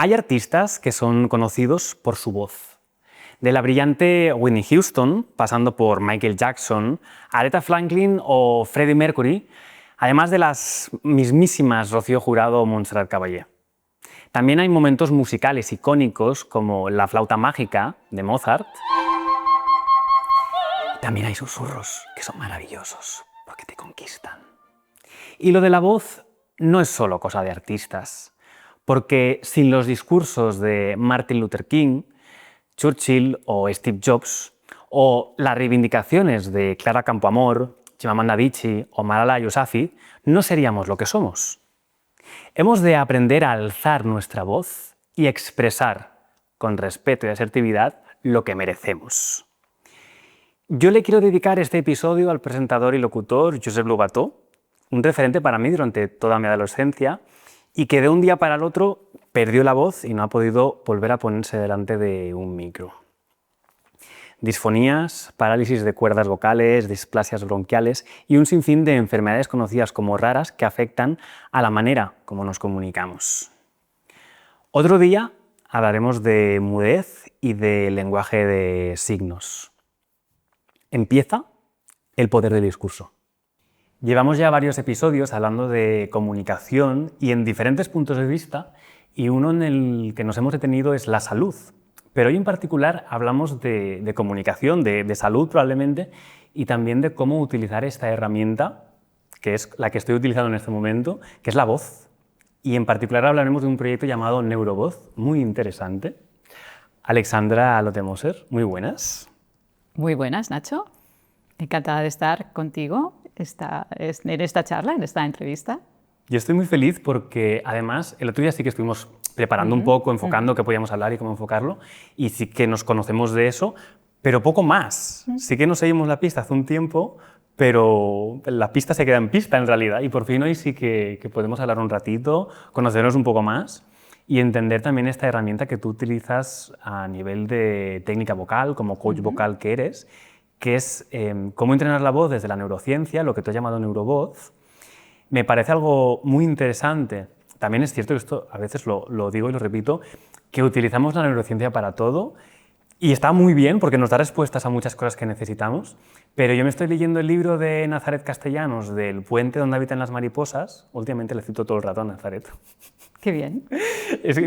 Hay artistas que son conocidos por su voz. De la brillante Whitney Houston, pasando por Michael Jackson, Aretha Franklin o Freddie Mercury, además de las mismísimas Rocío Jurado o Montserrat Caballé. También hay momentos musicales icónicos como La flauta mágica de Mozart. También hay susurros que son maravillosos porque te conquistan. Y lo de la voz no es solo cosa de artistas, porque sin los discursos de Martin Luther King, Churchill o Steve Jobs, o las reivindicaciones de Clara Campoamor, Chimamanda Adichie o Malala Yousafzai, no seríamos lo que somos. Hemos de aprender a alzar nuestra voz y expresar, con respeto y asertividad, lo que merecemos. Yo le quiero dedicar este episodio al presentador y locutor Josep Lobató, un referente para mí durante toda mi adolescencia y que de un día para el otro perdió la voz y no ha podido volver a ponerse delante de un micro. Disfonías, parálisis de cuerdas vocales, displasias bronquiales y un sinfín de enfermedades conocidas como raras que afectan a la manera como nos comunicamos. Otro día hablaremos de mudez y de lenguaje de signos. Empieza el poder del discurso. Llevamos ya varios episodios hablando de comunicación y en diferentes puntos de vista, y uno en el que nos hemos detenido es la salud. Pero hoy en particular hablamos de comunicación, de salud probablemente, y también de cómo utilizar esta herramienta, que es la que estoy utilizando en este momento, que es la voz. Y en particular hablaremos de un proyecto llamado Neurovoz, muy interesante. Alexandra Lotte-Moser, muy buenas. Muy buenas, Nacho. Encantada de estar contigo en esta charla, en esta entrevista. Yo estoy muy feliz porque, además, el otro día sí que estuvimos preparando un poco, enfocando qué podíamos hablar y cómo enfocarlo, y sí que nos conocemos de eso, pero poco más. Sí que nos seguimos la pista hace un tiempo, pero la pista se queda en pista en realidad, y por fin hoy sí que podemos hablar un ratito, conocernos un poco más y entender también esta herramienta que tú utilizas a nivel de técnica vocal, como coach vocal que eres, que es cómo entrenar la voz desde la neurociencia, lo que tú has llamado neurovoz. Me parece algo muy interesante. También es cierto que esto a veces lo digo y lo repito, que utilizamos la neurociencia para todo y está muy bien porque nos da respuestas a muchas cosas que necesitamos, pero yo me estoy leyendo el libro de Nazaret Castellanos, del puente donde habitan las mariposas. Últimamente le cito todo el rato a Nazaret. Qué bien.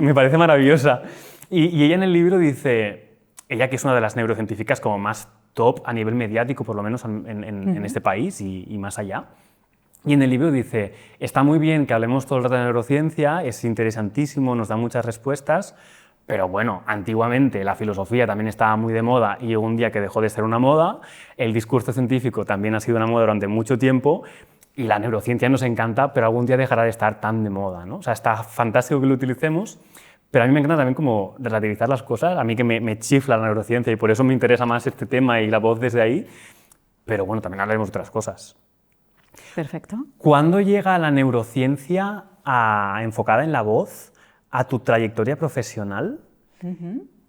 Me parece maravillosa. Y ella en el libro dice, ella que es una de las neurocientíficas como más top a nivel mediático, por lo menos en este país y más allá. Y en el libro dice, está muy bien que hablemos todo el rato de neurociencia, es interesantísimo, nos da muchas respuestas, pero bueno, antiguamente la filosofía también estaba muy de moda y un día que dejó de ser una moda, el discurso científico también ha sido una moda durante mucho tiempo y la neurociencia nos encanta, pero algún día dejará de estar tan de moda, ¿no? O sea, está fantástico que lo utilicemos, pero a mí me encanta también como relativizar las cosas, a mí que me chifla la neurociencia y por eso me interesa más este tema y la voz desde ahí, pero bueno, también hablaremos de otras cosas. Perfecto. ¿Cuándo llega la neurociencia enfocada en la voz a tu trayectoria profesional?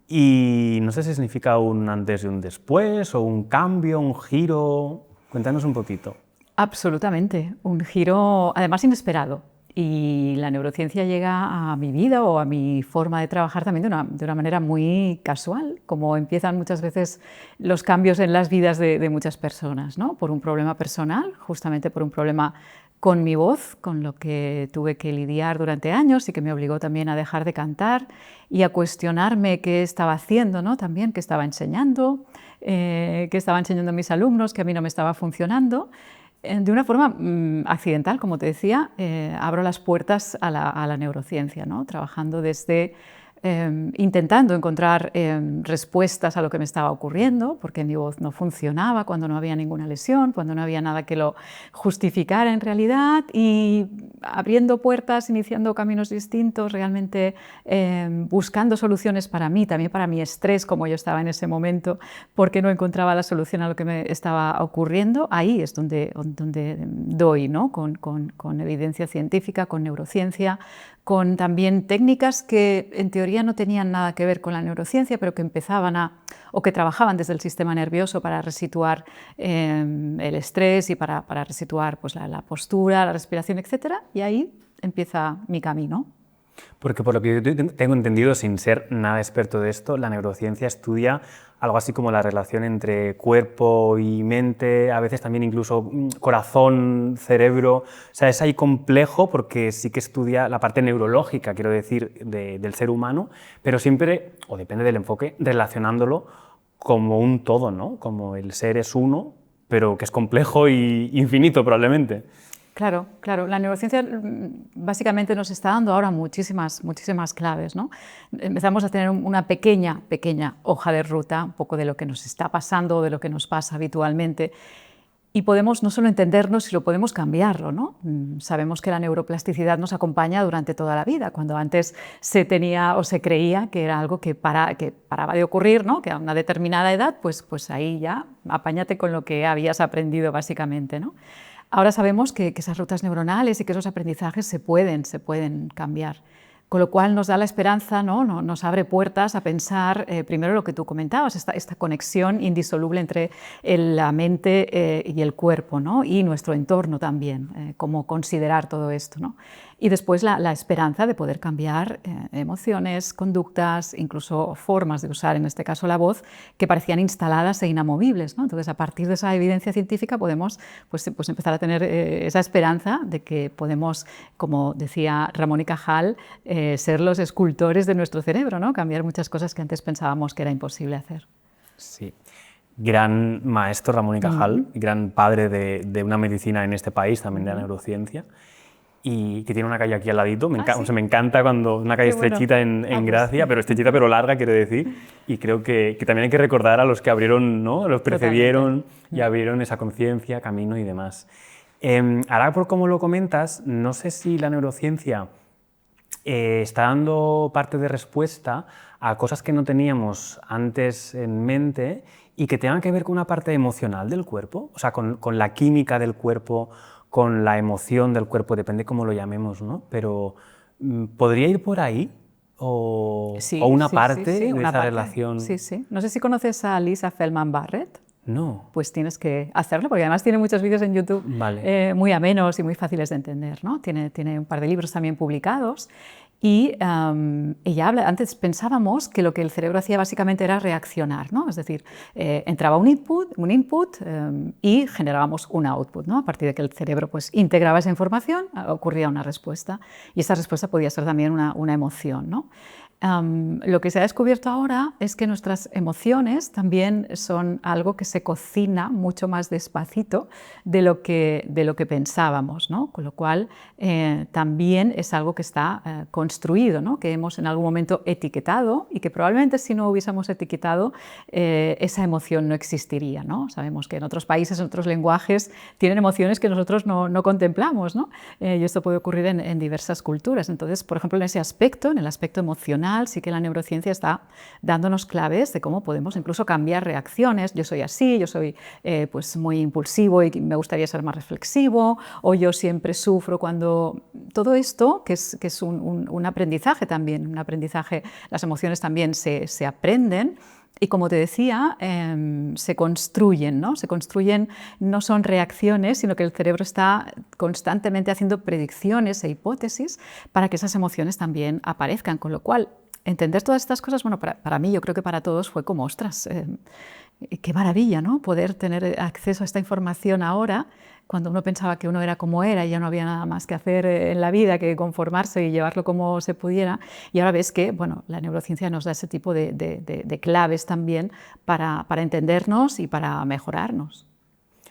Y no sé si significa un antes y un después, o un cambio, un giro. Cuéntanos un poquito. Absolutamente. Un giro, además, inesperado. Y la neurociencia llega a mi vida o a mi forma de trabajar también de una manera muy casual, como empiezan muchas veces los cambios en las vidas de muchas personas, ¿no? Por un problema personal, justamente por un problema con mi voz, con lo que tuve que lidiar durante años y que me obligó también a dejar de cantar y a cuestionarme qué estaba haciendo, ¿no? También qué estaba enseñando, a mis alumnos, que a mí no me estaba funcionando. De una forma accidental, como te decía, abro las puertas a la neurociencia, ¿no? Trabajando desde intentando encontrar respuestas a lo que me estaba ocurriendo, porque mi voz no funcionaba cuando no había ninguna lesión, cuando no había nada que lo justificara en realidad, y abriendo puertas, iniciando caminos distintos, realmente buscando soluciones para mí, también para mi estrés, como yo estaba en ese momento, porque no encontraba la solución a lo que me estaba ocurriendo. Ahí es donde doy, ¿no? con evidencia científica, con neurociencia, con también técnicas que en teoría no tenían nada que ver con la neurociencia, pero que o que trabajaban desde el sistema nervioso para resituar el estrés y para resituar pues, la postura, la respiración, etc. Y ahí empieza mi camino. Porque por lo que yo tengo entendido, sin ser nada experto de esto, la neurociencia estudia algo así como la relación entre cuerpo y mente, a veces también incluso corazón, cerebro. O sea, es ahí complejo porque sí que estudia la parte neurológica, quiero decir, del ser humano, pero siempre, o depende del enfoque, relacionándolo como un todo, ¿no? Como el ser es uno, pero que es complejo y infinito probablemente. Claro, claro. La neurociencia básicamente nos está dando ahora muchísimas claves, ¿no? Empezamos a tener una pequeña hoja de ruta, un poco de lo que nos está pasando, de lo que nos pasa habitualmente. Y podemos no solo entendernos, sino podemos cambiarlo, ¿no? Sabemos que la neuroplasticidad nos acompaña durante toda la vida. Cuando antes se tenía o se creía que era algo que paraba de ocurrir, ¿no? Que a una determinada edad, pues ahí ya apáñate con lo que habías aprendido básicamente, ¿no? Ahora sabemos que esas rutas neuronales y que esos aprendizajes se pueden cambiar, con lo cual nos da la esperanza, ¿no? Nos abre puertas a pensar, primero lo que tú comentabas, esta conexión indisoluble entre la mente y el cuerpo, ¿no? Y nuestro entorno también, cómo considerar todo esto, ¿no? Y después la esperanza de poder cambiar emociones, conductas, incluso formas de usar, en este caso la voz, que parecían instaladas e inamovibles, ¿no? Entonces, a partir de esa evidencia científica podemos pues empezar a tener esa esperanza de que podemos, como decía Ramón y Cajal, ser los escultores de nuestro cerebro, ¿no? Cambiar muchas cosas que antes pensábamos que era imposible hacer. Sí. Gran maestro Ramón y Cajal, gran padre de una medicina en este país, también de la neurociencia, y que tiene una calle aquí al ladito. Me encanta cuando una calle estrechita en Gracia, pero estrechita pero larga, quiero decir, y creo que también hay que recordar a los que abrieron, ¿no? Los precedieron y abrieron esa conciencia, camino y demás. Ahora, por cómo lo comentas, no sé si la neurociencia está dando parte de respuesta a cosas que no teníamos antes en mente y que tengan que ver con una parte emocional del cuerpo, o sea, con la química del cuerpo, con la emoción del cuerpo, depende cómo lo llamemos, ¿no? Pero ¿podría ir por ahí? ¿O una parte de esa relación? Sí, sí. No sé si conoces a Lisa Feldman Barrett. No. Pues tienes que hacerlo, porque además tiene muchos vídeos en YouTube muy amenos y muy fáciles de entender, ¿no? Tiene un par de libros también publicados. Y ella habla, antes pensábamos que lo que el cerebro hacía básicamente era reaccionar, ¿no? Es decir, entraba un input y generábamos un output, ¿no? A partir de que el cerebro pues, integraba esa información, ocurría una respuesta, y esa respuesta podía ser también una emoción, ¿no? Lo que se ha descubierto ahora es que nuestras emociones también son algo que se cocina mucho más despacito de lo que pensábamos, ¿no? Con lo cual también es algo que está construido, ¿no? Que hemos en algún momento etiquetado y que probablemente si no hubiésemos etiquetado esa emoción no existiría, ¿no? Sabemos que en otros países, en otros lenguajes tienen emociones que nosotros no contemplamos, ¿no? Y esto puede ocurrir en diversas culturas. Entonces, por ejemplo, en ese aspecto, en el aspecto emocional, sí que la neurociencia está dándonos claves de cómo podemos incluso cambiar reacciones. Yo soy así, yo soy pues muy impulsivo y me gustaría ser más reflexivo, o yo siempre sufro cuando... Todo esto, que es un aprendizaje también, un aprendizaje, las emociones también se aprenden. Y como te decía, se construyen, ¿no? Se construyen, no son reacciones, sino que el cerebro está constantemente haciendo predicciones e hipótesis para que esas emociones también aparezcan, con lo cual entender todas estas cosas, bueno, para mí, yo creo que para todos fue como, ostras, qué maravilla, ¿no? Poder tener acceso a esta información ahora, cuando uno pensaba que uno era como era y ya no había nada más que hacer en la vida que conformarse y llevarlo como se pudiera, y ahora ves que, bueno, la neurociencia nos da ese tipo de claves también para entendernos y para mejorarnos.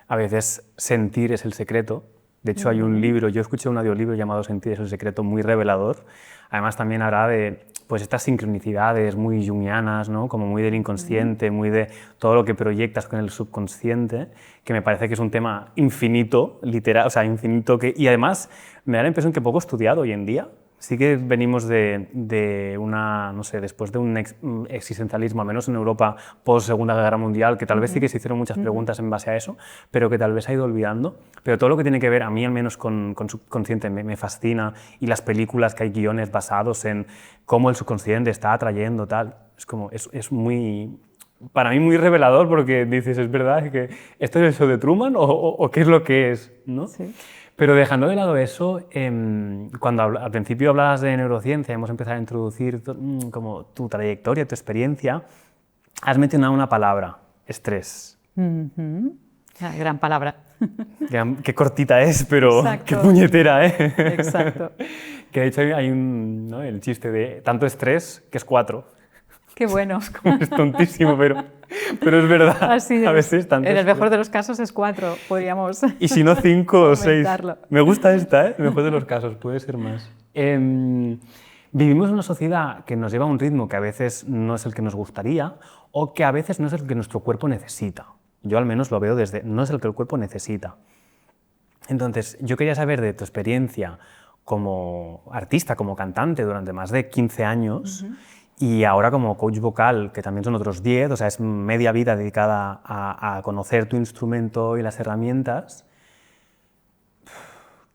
A veces sentir es el secreto. De hecho, hay un libro, yo escuché un audiolibro llamado Sentir es el secreto, muy revelador. Además, también habla de pues, estas sincronicidades muy jungianas, ¿no? Como muy del inconsciente, muy de todo lo que proyectas con el subconsciente, que me parece que es un tema infinito, literal, o sea, infinito, y además me da la impresión que poco estudiado hoy en día. Sí que venimos de una, no sé, después de un existencialismo, al menos en Europa, post-Segunda Guerra Mundial, que tal vez sí que se hicieron muchas preguntas en base a eso, pero que tal vez ha ido olvidando. Pero todo lo que tiene que ver, a mí al menos con subconsciente, me fascina, y las películas que hay guiones basados en cómo el subconsciente está atrayendo, tal, es muy... Para mí muy revelador porque dices, ¿es verdad que esto es eso de Truman o qué es lo que es? ¿No? Sí. Pero dejando de lado eso, cuando al principio hablabas de neurociencia, hemos empezado a introducir como tu trayectoria, tu experiencia, has mencionado una palabra, estrés. La gran palabra. Qué cortita es, pero Exacto. qué puñetera, ¿eh? Exacto. Que de hecho hay ¿no? el chiste de tanto estrés que es 4. Qué bueno. Es tontísimo, pero es verdad. Así es. A veces tanto en el estrés. mejor de los casos es 4, podríamos. Y si no 5 o 6. aumentarlo. Me gusta esta, ¿eh? Mejor de los casos, puede ser más. Vivimos en una sociedad que nos lleva a un ritmo que a veces no es el que nos gustaría o que a veces no es el que nuestro cuerpo necesita. Yo al menos lo veo desde, no es el que el cuerpo necesita. Entonces, yo quería saber de tu experiencia como artista, como cantante durante más de 15 años y ahora como coach vocal, que también son otros 10, o sea, es media vida dedicada a conocer tu instrumento y las herramientas.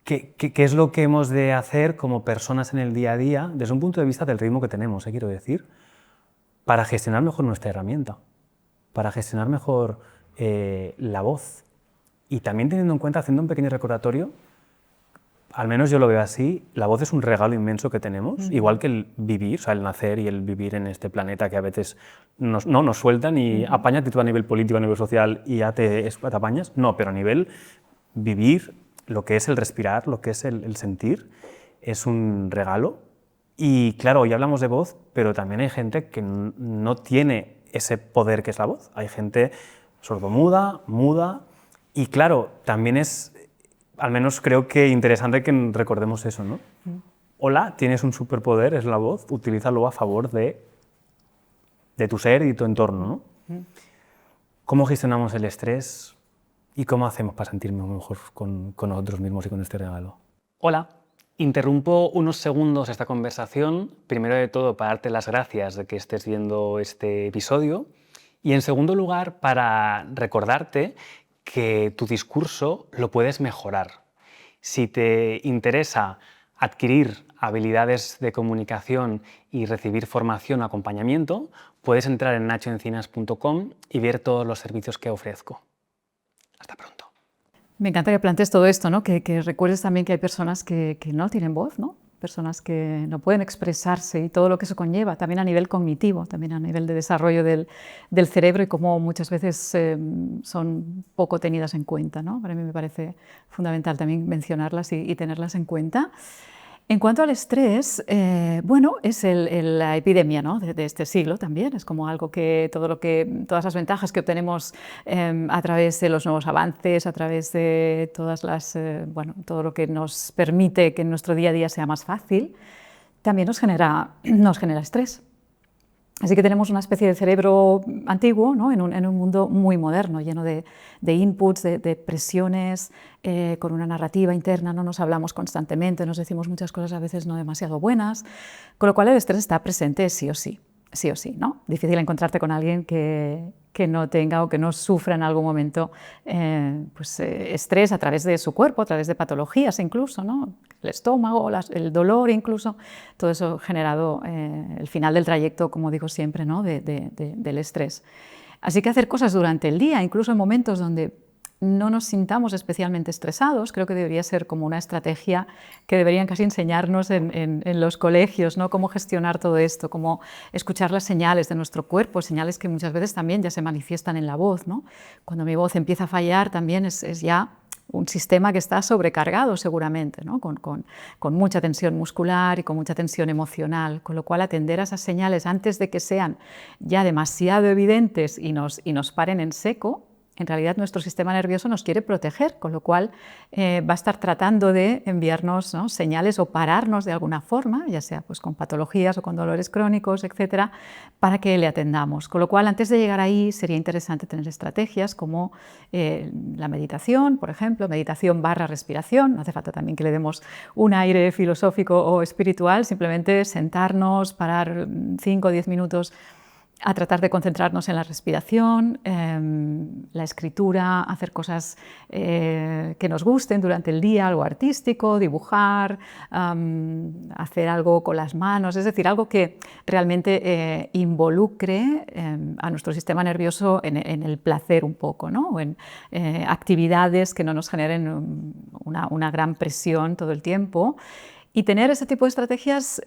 ¿Qué es lo que hemos de hacer como personas en el día a día, desde un punto de vista del ritmo que tenemos, quiero decir, para gestionar mejor nuestra herramienta, para gestionar mejor la voz? Y también teniendo en cuenta, haciendo un pequeño recordatorio, al menos yo lo veo así, la voz es un regalo inmenso que tenemos, igual que el vivir, o sea, el nacer y el vivir en este planeta que a veces nos sueltan y apáñate tú a nivel político, a nivel social y ya te apañas. No, pero a nivel vivir, lo que es el respirar, lo que es el sentir, es un regalo. Y claro, hoy hablamos de voz, pero también hay gente que no tiene ese poder que es la voz. Hay gente sordomuda, muda, y claro, también es, al menos creo que interesante que recordemos eso, ¿no? Hola, tienes un superpoder, es la voz, utilízalo a favor de tu ser y tu entorno, ¿no? ¿Cómo gestionamos el estrés y cómo hacemos para sentirnos mejor con nosotros mismos y con este regalo? Hola, interrumpo unos segundos esta conversación, primero de todo para darte las gracias de que estés viendo este episodio y en segundo lugar para recordarte que tu discurso lo puedes mejorar. Si te interesa adquirir habilidades de comunicación y recibir formación o acompañamiento, puedes entrar en nachoencinas.com y ver todos los servicios que ofrezco. Hasta pronto. Me encanta que plantees todo esto, ¿no? Que recuerdes también que hay personas que no tienen voz, ¿no? Personas que no pueden expresarse y todo lo que eso conlleva, también a nivel cognitivo, también a nivel de desarrollo del cerebro y cómo muchas veces son poco tenidas en cuenta, ¿no? Para mí me parece fundamental también mencionarlas y tenerlas en cuenta. En cuanto al estrés, bueno, es la epidemia, ¿no? de este siglo también. Es como algo que todas las ventajas que obtenemos a través de los nuevos avances, a través de bueno, todo lo que nos permite que nuestro día a día sea más fácil, también nos genera estrés. Así que tenemos una especie de cerebro antiguo, ¿no? en un mundo muy moderno, lleno de inputs, de presiones, con una narrativa interna, no nos hablamos constantemente, nos decimos muchas cosas a veces no demasiado buenas, con lo cual el estrés está presente sí o sí, ¿no? Difícil encontrarte con alguien que no tenga o que no sufra en algún momento estrés a través de su cuerpo, a través de patologías incluso, ¿no? El estómago, el dolor incluso, todo eso generado el final del trayecto, como digo siempre, ¿no? del estrés. Así que hacer cosas durante el día, incluso en momentos donde no nos sintamos especialmente estresados, creo que debería ser como una estrategia que deberían casi enseñarnos en los colegios, ¿no? Cómo gestionar todo esto, cómo escuchar las señales de nuestro cuerpo, señales que muchas veces también ya se manifiestan en la voz, ¿no? Cuando mi voz empieza a fallar también es ya un sistema que está sobrecargado seguramente, ¿no? con mucha tensión muscular y con mucha tensión emocional, con lo cual atender a esas señales antes de que sean ya demasiado evidentes y nos paren en seco. En realidad nuestro sistema nervioso nos quiere proteger, con lo cual va a estar tratando de enviarnos, ¿no? señales o pararnos de alguna forma, ya sea pues, con patologías o con dolores crónicos, etcétera, para que le atendamos. Con lo cual, antes de llegar ahí, sería interesante tener estrategias como la meditación, por ejemplo, meditación / respiración. No hace falta también que le demos un aire filosófico o espiritual, simplemente sentarnos, parar 5 o 10 minutos a tratar de concentrarnos en la respiración, la escritura, hacer cosas que nos gusten durante el día, algo artístico, dibujar, hacer algo con las manos, es decir, algo que realmente involucre a nuestro sistema nervioso en el placer un poco, ¿no? O en actividades que no nos generen una gran presión todo el tiempo. Y tener ese tipo de estrategias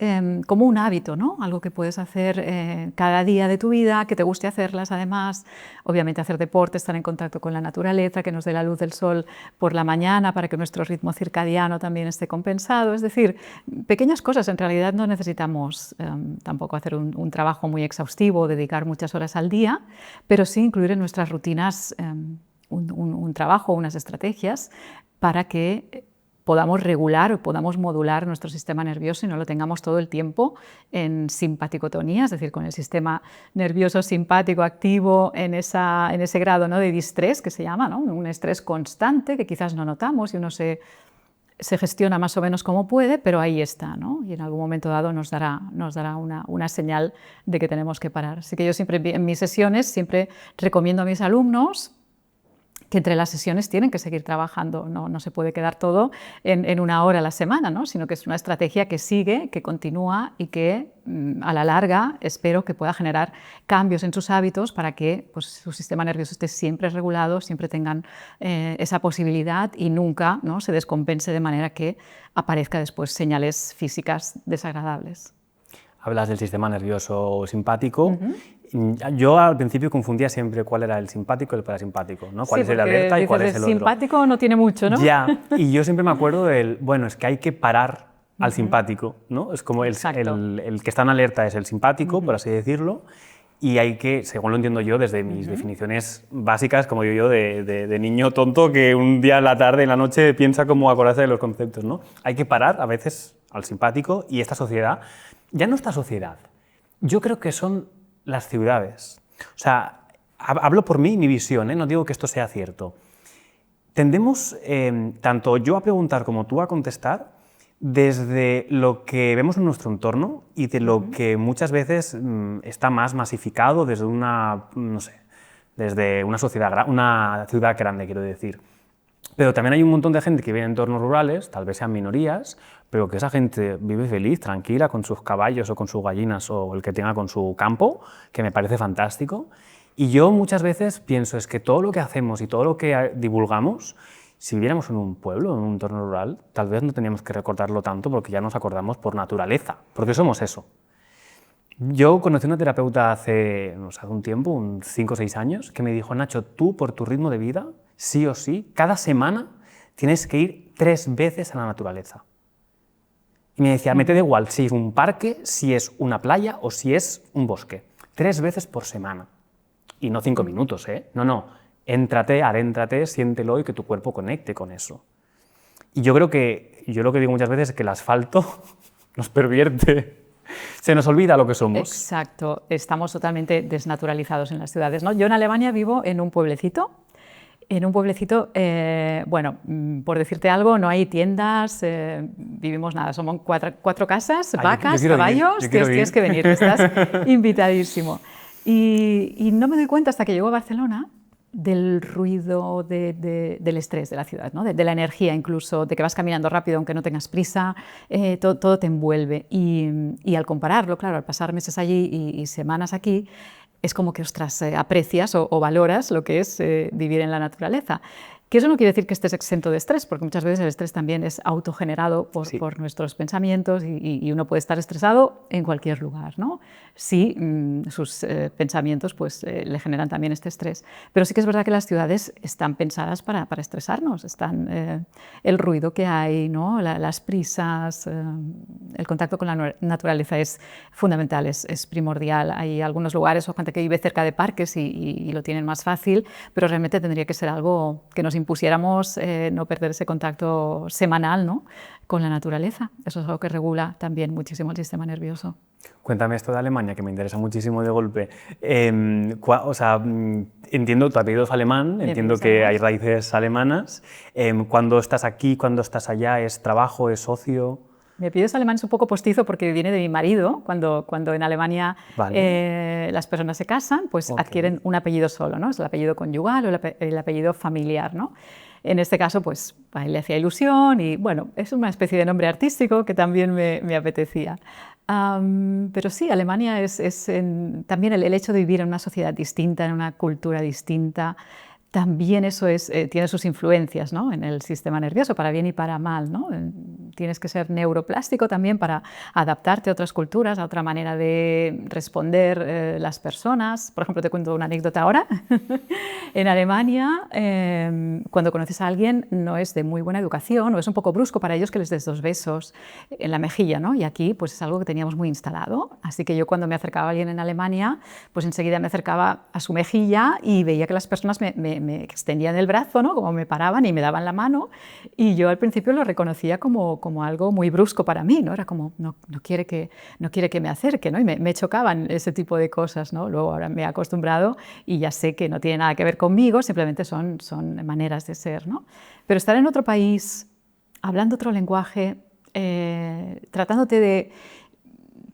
como un hábito, ¿no? Algo que puedes hacer cada día de tu vida, que te guste hacerlas además. Obviamente hacer deporte, estar en contacto con la naturaleza, que nos dé la luz del sol por la mañana para que nuestro ritmo circadiano también esté compensado. Es decir, pequeñas cosas. En realidad no necesitamos tampoco hacer un trabajo muy exhaustivo, dedicar muchas horas al día, pero sí incluir en nuestras rutinas un trabajo, unas estrategias para que podamos regular o podamos modular nuestro sistema nervioso y no lo tengamos todo el tiempo en simpaticotonía, es decir, con el sistema nervioso simpático activo en ese grado, ¿no?, de distrés que se llama, ¿no?, un estrés constante que quizás no notamos y uno se gestiona más o menos como puede, pero ahí está, ¿no? Y en algún momento dado nos dará una señal de que tenemos que parar. Así que yo siempre en mis sesiones siempre recomiendo a mis alumnos que entre las sesiones tienen que seguir trabajando, no se puede quedar todo en una hora a la semana, ¿no?, sino que es una estrategia que sigue, que continúa y que a la larga espero que pueda generar cambios en sus hábitos para que pues, su sistema nervioso esté siempre regulado, siempre tengan esa posibilidad y nunca, ¿no?, se descompense de manera que aparezca después señales físicas desagradables. Hablas del sistema nervioso simpático. Yo al principio confundía siempre cuál era el simpático y el parasimpático, ¿no? Cuál es el alerta y cuál es el otro. Simpático no tiene mucho, ¿no? Ya, y yo siempre me acuerdo bueno, es que hay que parar al simpático, ¿no? Es como el que está en alerta es el simpático, por así decirlo, y hay que, según lo entiendo yo, desde mis definiciones básicas, como digo yo, de niño tonto que un día en la tarde, en la noche, piensa cómo acordarse de los conceptos, ¿no? Hay que parar a veces al simpático y esta sociedad, ya no esta sociedad, yo creo que son las ciudades. O sea, hablo por mí y mi visión, no digo que esto sea cierto. Tendemos, tanto yo a preguntar como tú a contestar, desde lo que vemos en nuestro entorno y de lo que muchas veces está más masificado desde desde una sociedad, una ciudad grande, quiero decir. Pero también hay un montón de gente que vive en entornos rurales, tal vez sean minorías, pero que esa gente vive feliz, tranquila, con sus caballos o con sus gallinas o el que tenga con su campo, que me parece fantástico. Y yo muchas veces pienso es que todo lo que hacemos y todo lo que divulgamos, si viviéramos en un pueblo, en un entorno rural, tal vez no teníamos que recordarlo tanto porque ya nos acordamos por naturaleza, porque somos eso. Yo conocí a una terapeuta hace un tiempo, 5 o 6 años, que me dijo, Nacho, tú por tu ritmo de vida, sí o sí, cada semana tienes que ir 3 veces a la naturaleza. Y me decía, me te da igual si es un parque, si es una playa o si es un bosque. 3 veces por semana. Y no 5 minutos, ¿eh? No. Éntrate, adéntrate, siéntelo y que tu cuerpo conecte con eso. Y yo creo que, yo lo que digo muchas veces es que el asfalto nos pervierte. Se nos olvida lo que somos. Exacto, estamos totalmente desnaturalizados en las ciudades, ¿no? Yo en Alemania vivo en un pueblecito. Bueno, por decirte algo, no hay tiendas, vivimos nada, somos 4 casas, vacas, caballos, tienes que venir, estás invitadísimo. Y no me doy cuenta hasta que llego a Barcelona del ruido, del estrés de la ciudad, ¿no? de la energía incluso, de que vas caminando rápido aunque no tengas prisa, todo te envuelve. Y al compararlo, claro, al pasar meses allí y semanas aquí, es como que, ostras, aprecias o valoras lo que es vivir en la naturaleza. Que eso no quiere decir que estés exento de estrés, porque muchas veces el estrés también es autogenerado por nuestros pensamientos y uno puede estar estresado en cualquier lugar, ¿no? Si sus pensamientos pues, le generan también este estrés. Pero sí que es verdad que las ciudades están pensadas para estresarnos, el ruido que hay, ¿no? Las prisas, el contacto con la naturaleza es fundamental, es primordial. Hay algunos lugares o gente que vive cerca de parques y lo tienen más fácil, pero realmente tendría que ser algo que nos impusiéramos no perder ese contacto semanal, ¿no?, con la naturaleza. Eso es algo que regula también muchísimo el sistema nervioso. Cuéntame esto de Alemania, que me interesa muchísimo de golpe. Entiendo, tu apellido es alemán, entiendo que hay raíces alemanas. Cuando estás aquí, cuando estás allá, ¿es trabajo, es ocio? Mi apellido es alemán, es un poco postizo porque viene de mi marido. Cuando en Alemania las personas se casan, pues adquieren un apellido solo, ¿no? Es el apellido conyugal o el apellido familiar, ¿no? En este caso, pues a él le hacía ilusión y, bueno, es una especie de nombre artístico que también me apetecía. Pero sí, Alemania también el hecho de vivir en una sociedad distinta, en una cultura distinta, también eso tiene sus influencias, ¿no? En el sistema nervioso, para bien y para mal, ¿no? Tienes que ser neuroplástico también para adaptarte a otras culturas, a otra manera de responder las personas. Por ejemplo, te cuento una anécdota ahora. En Alemania, cuando conoces a alguien, no es de muy buena educación o es un poco brusco para ellos que les des 2 besos en la mejilla, ¿no? Y aquí pues es algo que teníamos muy instalado. Así que yo cuando me acercaba a alguien en Alemania, pues enseguida me acercaba a su mejilla y veía que las personas me extendían el brazo, ¿no? Como me paraban y me daban la mano, y yo al principio lo reconocía como algo muy brusco para mí, ¿no? Era como, no quiere que me acerque, ¿no? Y me chocaban ese tipo de cosas, ¿no? Luego ahora me he acostumbrado y ya sé que no tiene nada que ver conmigo, simplemente son maneras de ser, ¿no? Pero estar en otro país, hablando otro lenguaje, tratándote de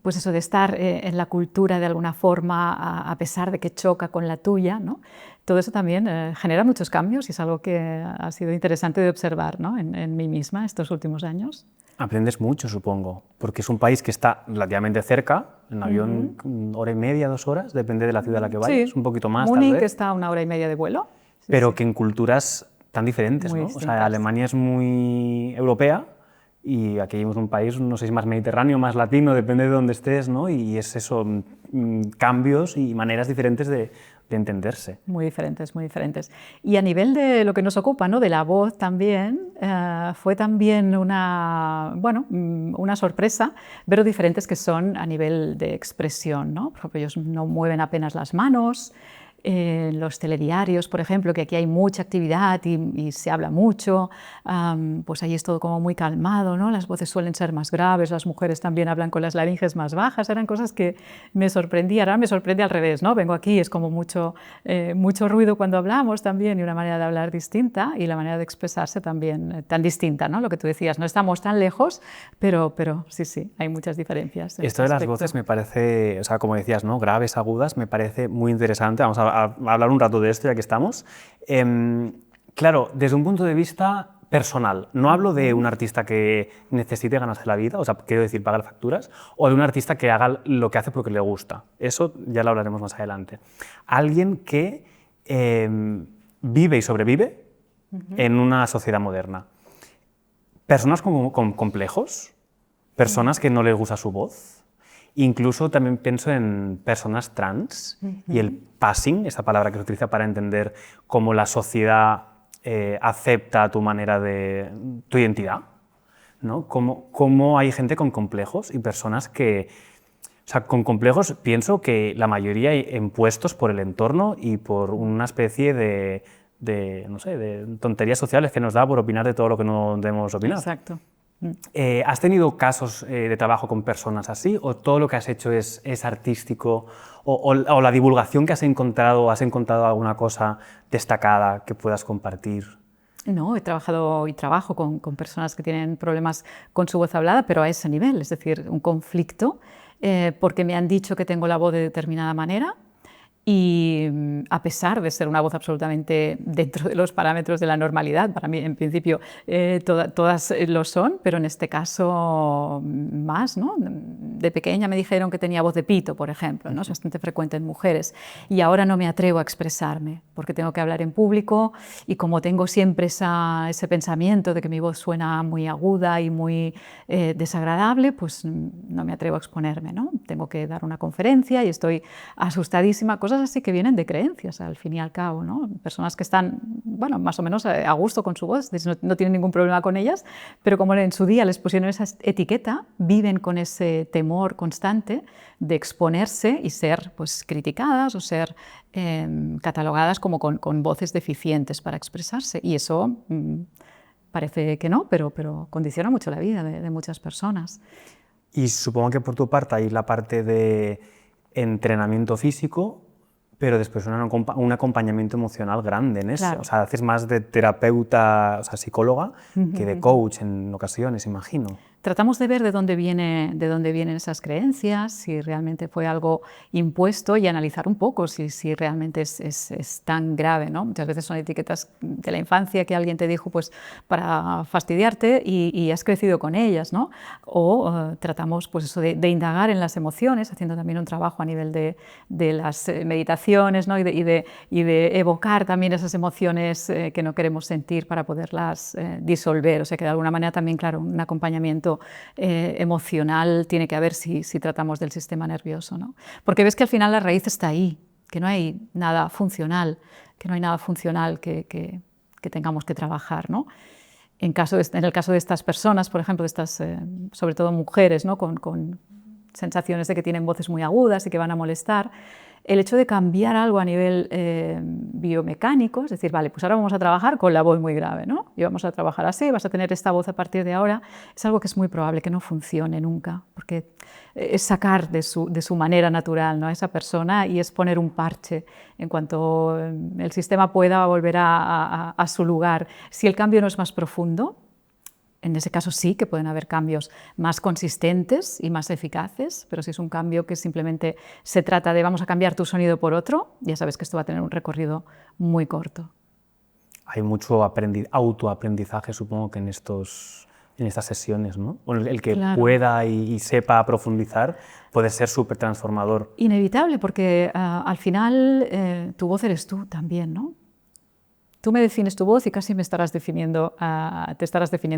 pues eso, de estar en la cultura de alguna forma, a pesar de que choca con la tuya, ¿no? Todo eso también genera muchos cambios y es algo que ha sido interesante de observar, ¿no? en mí misma estos últimos años. Aprendes mucho, supongo, porque es un país que está relativamente cerca, en avión 1 hora y media, 2 horas, depende de la ciudad a la que vayas, un poquito más Múnich tal vez. está a 1 hora y media de vuelo. Pero que en culturas tan diferentes, muy ¿no? distintas. O sea, Alemania es muy europea y aquí vivimos en un país, no sé si más mediterráneo, más latino, depende de dónde estés, ¿no? Y es eso, cambios y maneras diferentes de entenderse. Muy diferentes, muy diferentes. Y a nivel de lo que nos ocupa, ¿no? De la voz también, fue también una sorpresa ver lo diferentes que son a nivel de expresión, ¿no? Por ejemplo, ellos no mueven apenas las manos. Los telediarios, por ejemplo, que aquí hay mucha actividad y se habla mucho, pues ahí es todo como muy calmado, ¿no? Las voces suelen ser más graves, las mujeres también hablan con las laringes más bajas, eran cosas que me sorprendían. Ahora me sorprende al revés, ¿no? Vengo aquí, es como mucho ruido cuando hablamos también y una manera de hablar distinta y la manera de expresarse también tan distinta, ¿no? Lo que tú decías, no estamos tan lejos, pero sí, hay muchas diferencias. Esto de las voces me parece, o sea, como decías, ¿no? Graves, agudas, me parece muy interesante. Vamos a hablar un rato de esto ya que estamos. Claro, desde un punto de vista personal, no hablo de un artista que necesite ganarse la vida, o sea, quiero decir, pagar facturas, o de un artista que haga lo que hace porque le gusta. Eso ya lo hablaremos más adelante. Alguien que vive y sobrevive en una sociedad moderna. Personas con complejos, personas que no les gusta su voz. Incluso también pienso en personas trans y el passing, esa palabra que se utiliza para entender cómo la sociedad acepta tu manera de tu identidad, ¿no? Cómo hay gente con complejos y personas que, o sea, con complejos pienso que la mayoría impuestos por el entorno y por una especie no sé, de tonterías sociales que nos da por opinar de todo lo que no debemos opinar. Exacto. ¿Has tenido casos de trabajo con personas así o todo lo que has hecho es artístico o la divulgación que has encontrado alguna cosa destacada que puedas compartir? No, he trabajado y trabajo con personas que tienen problemas con su voz hablada, pero a ese nivel, es decir, un conflicto, porque me han dicho que tengo la voz de determinada manera. Y a pesar de ser una voz absolutamente dentro de los parámetros de la normalidad, para mí en principio todas lo son, pero en este caso más, ¿no? De pequeña me dijeron que tenía voz de pito, por ejemplo, ¿no? Es bastante frecuente en mujeres y ahora no me atrevo a expresarme porque tengo que hablar en público y como tengo siempre ese pensamiento de que mi voz suena muy aguda y muy desagradable, pues no me atrevo a exponerme, ¿no? Tengo que dar una conferencia y estoy asustadísima, cosas así que vienen de creencias, al fin y al cabo, ¿no? Personas que están, bueno, más o menos a gusto con su voz, no tienen ningún problema con ellas, pero como en su día les pusieron esa etiqueta, viven con ese temor constante de exponerse y ser pues, criticadas o ser catalogadas como con voces deficientes para expresarse. Y eso parece que no, pero condiciona mucho la vida de muchas personas. Y supongo que por tu parte hay la parte de entrenamiento físico, pero después un acompañamiento emocional grande en eso. Claro. O sea, haces más de terapeuta, o sea, psicóloga, que de coach en ocasiones, imagino. tratamos de ver de dónde vienen esas creencias, si realmente fue algo impuesto y analizar un poco si realmente es tan grave, ¿no? Muchas veces son etiquetas de la infancia que alguien te dijo pues, para fastidiarte y has crecido con ellas, ¿no? O tratamos pues, eso de indagar en las emociones, haciendo también un trabajo a nivel de las meditaciones, ¿no? y de evocar también esas emociones que no queremos sentir para poderlas disolver. O sea que de alguna manera también, claro, un acompañamiento emocional tiene que haber si tratamos del sistema nervioso, ¿no? Porque ves que al final la raíz está ahí, que no hay nada funcional, que tengamos que trabajar, ¿no? En el caso de estas personas, por ejemplo, de estas, sobre todo mujeres, ¿no? con sensaciones de que tienen voces muy agudas y que van a molestar, el hecho de cambiar algo a nivel biomecánico, es decir, vale, pues ahora vamos a trabajar con la voz muy grave, ¿no? Y vamos a trabajar así, vas a tener esta voz a partir de ahora, es algo que es muy probable que no funcione nunca, porque es sacar de su manera natural, ¿no? a esa persona y es poner un parche en cuanto el sistema pueda volver a su lugar. Si el cambio no es más profundo, en ese caso sí que pueden haber cambios más consistentes y más eficaces, pero si es un cambio que simplemente se trata de vamos a cambiar tu sonido por otro, ya sabes que esto va a tener un recorrido muy corto. Hay mucho autoaprendizaje, supongo, que en estas sesiones, ¿no? El que Claro. pueda y sepa profundizar puede ser súper transformador. Inevitable, porque al final tu voz eres tú también, ¿no? Tú me defines tu voz y casi te estarás definiendo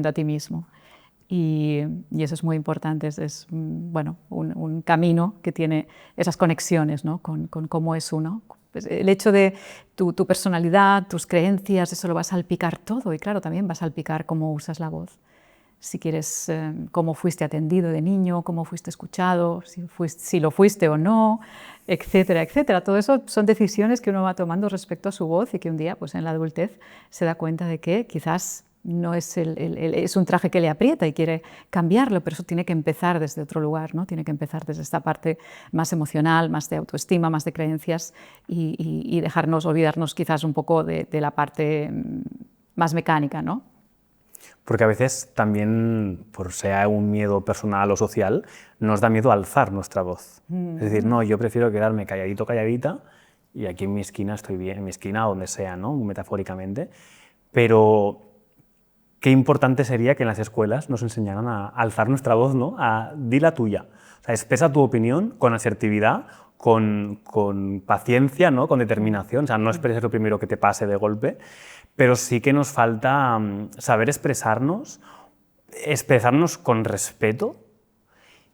a ti mismo. Y eso es muy importante, es bueno, un camino que tiene esas conexiones, ¿no? con cómo es uno. Pues el hecho de tu personalidad, tus creencias, eso lo va a salpicar todo y claro, también va a salpicar cómo usas la voz. Si quieres, cómo fuiste atendido de niño, cómo fuiste escuchado, si lo fuiste o no, etcétera, etcétera. Todo eso son decisiones que uno va tomando respecto a su voz y que un día, pues en la adultez, se da cuenta de que quizás no es, es un traje que le aprieta y quiere cambiarlo, pero eso tiene que empezar desde otro lugar, ¿no? Tiene que empezar desde esta parte más emocional, más de autoestima, más de creencias y dejarnos, olvidarnos quizás un poco de la parte más mecánica, ¿no? Porque a veces también, por sea un miedo personal o social, nos da miedo alzar nuestra voz. Es decir, no, yo prefiero quedarme calladito, calladita, y aquí en mi esquina estoy bien, en mi esquina o donde sea, ¿no? Metafóricamente. Pero qué importante sería que en las escuelas nos enseñaran a alzar nuestra voz, ¿no? A di la tuya. O sea, expresa tu opinión con asertividad, con paciencia, ¿no? Con determinación. O sea, no expreses lo primero que te pase de golpe, pero sí que nos falta saber expresarnos con respeto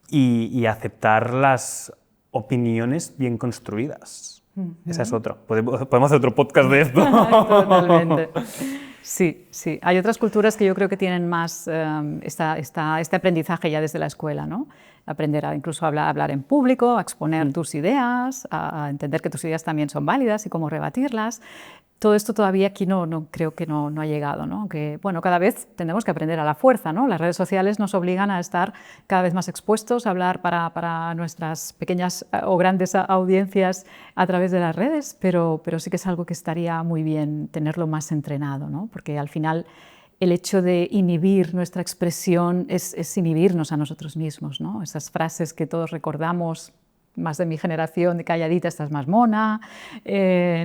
y aceptar las opiniones bien construidas. Esa es otra. Podemos hacer otro podcast de esto. Totalmente. Sí, sí. Hay otras culturas que yo creo que tienen más este aprendizaje ya desde la escuela, ¿no? Aprender a incluso hablar en público, a exponer tus ideas, a entender que tus ideas también son válidas y cómo rebatirlas. Todo esto todavía aquí creo que no ha llegado, ¿no? Que, bueno, cada vez tenemos que aprender a la fuerza, ¿no? Las redes sociales nos obligan a estar cada vez más expuestos, a hablar para nuestras pequeñas o grandes audiencias a través de las redes, pero sí que es algo que estaría muy bien tenerlo más entrenado, ¿no? Porque al final el hecho de inhibir nuestra expresión es inhibirnos a nosotros mismos, ¿no? Esas frases que todos recordamos, más de mi generación, de calladita estás más mona,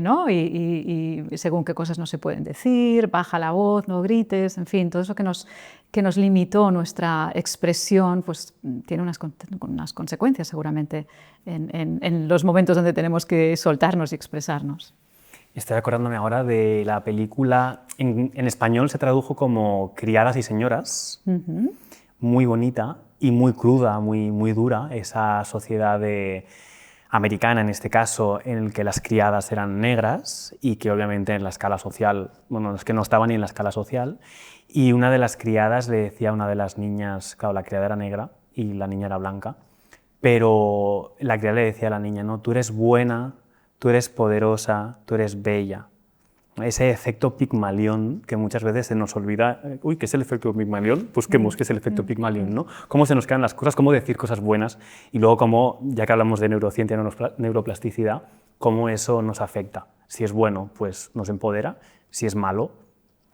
¿no? y según qué cosas no se pueden decir, baja la voz, no grites, en fin, todo eso que nos limitó nuestra expresión, pues tiene unas consecuencias seguramente en los momentos donde tenemos que soltarnos y expresarnos. Estoy acordándome ahora de la película, en español se tradujo como Criadas y señoras, muy bonita y muy cruda, muy dura, esa sociedad americana en este caso, en el que las criadas eran negras y que obviamente en la escala social, bueno, es que no estaban ni en la escala social, y una de las criadas le decía a una de las niñas, claro, la criada era negra y la niña era blanca, pero la criada le decía a la niña, no, tú eres buena, tú eres poderosa, tú eres bella. Ese efecto Pigmalión que muchas veces se nos olvida. Uy, ¿qué es el efecto Pigmalión? Busquemos qué es el efecto Pigmalión, ¿no? Cómo se nos quedan las cosas, cómo decir cosas buenas y luego cómo, ya que hablamos de neurociencia y neuroplasticidad, cómo eso nos afecta. Si es bueno, pues nos empodera. Si es malo,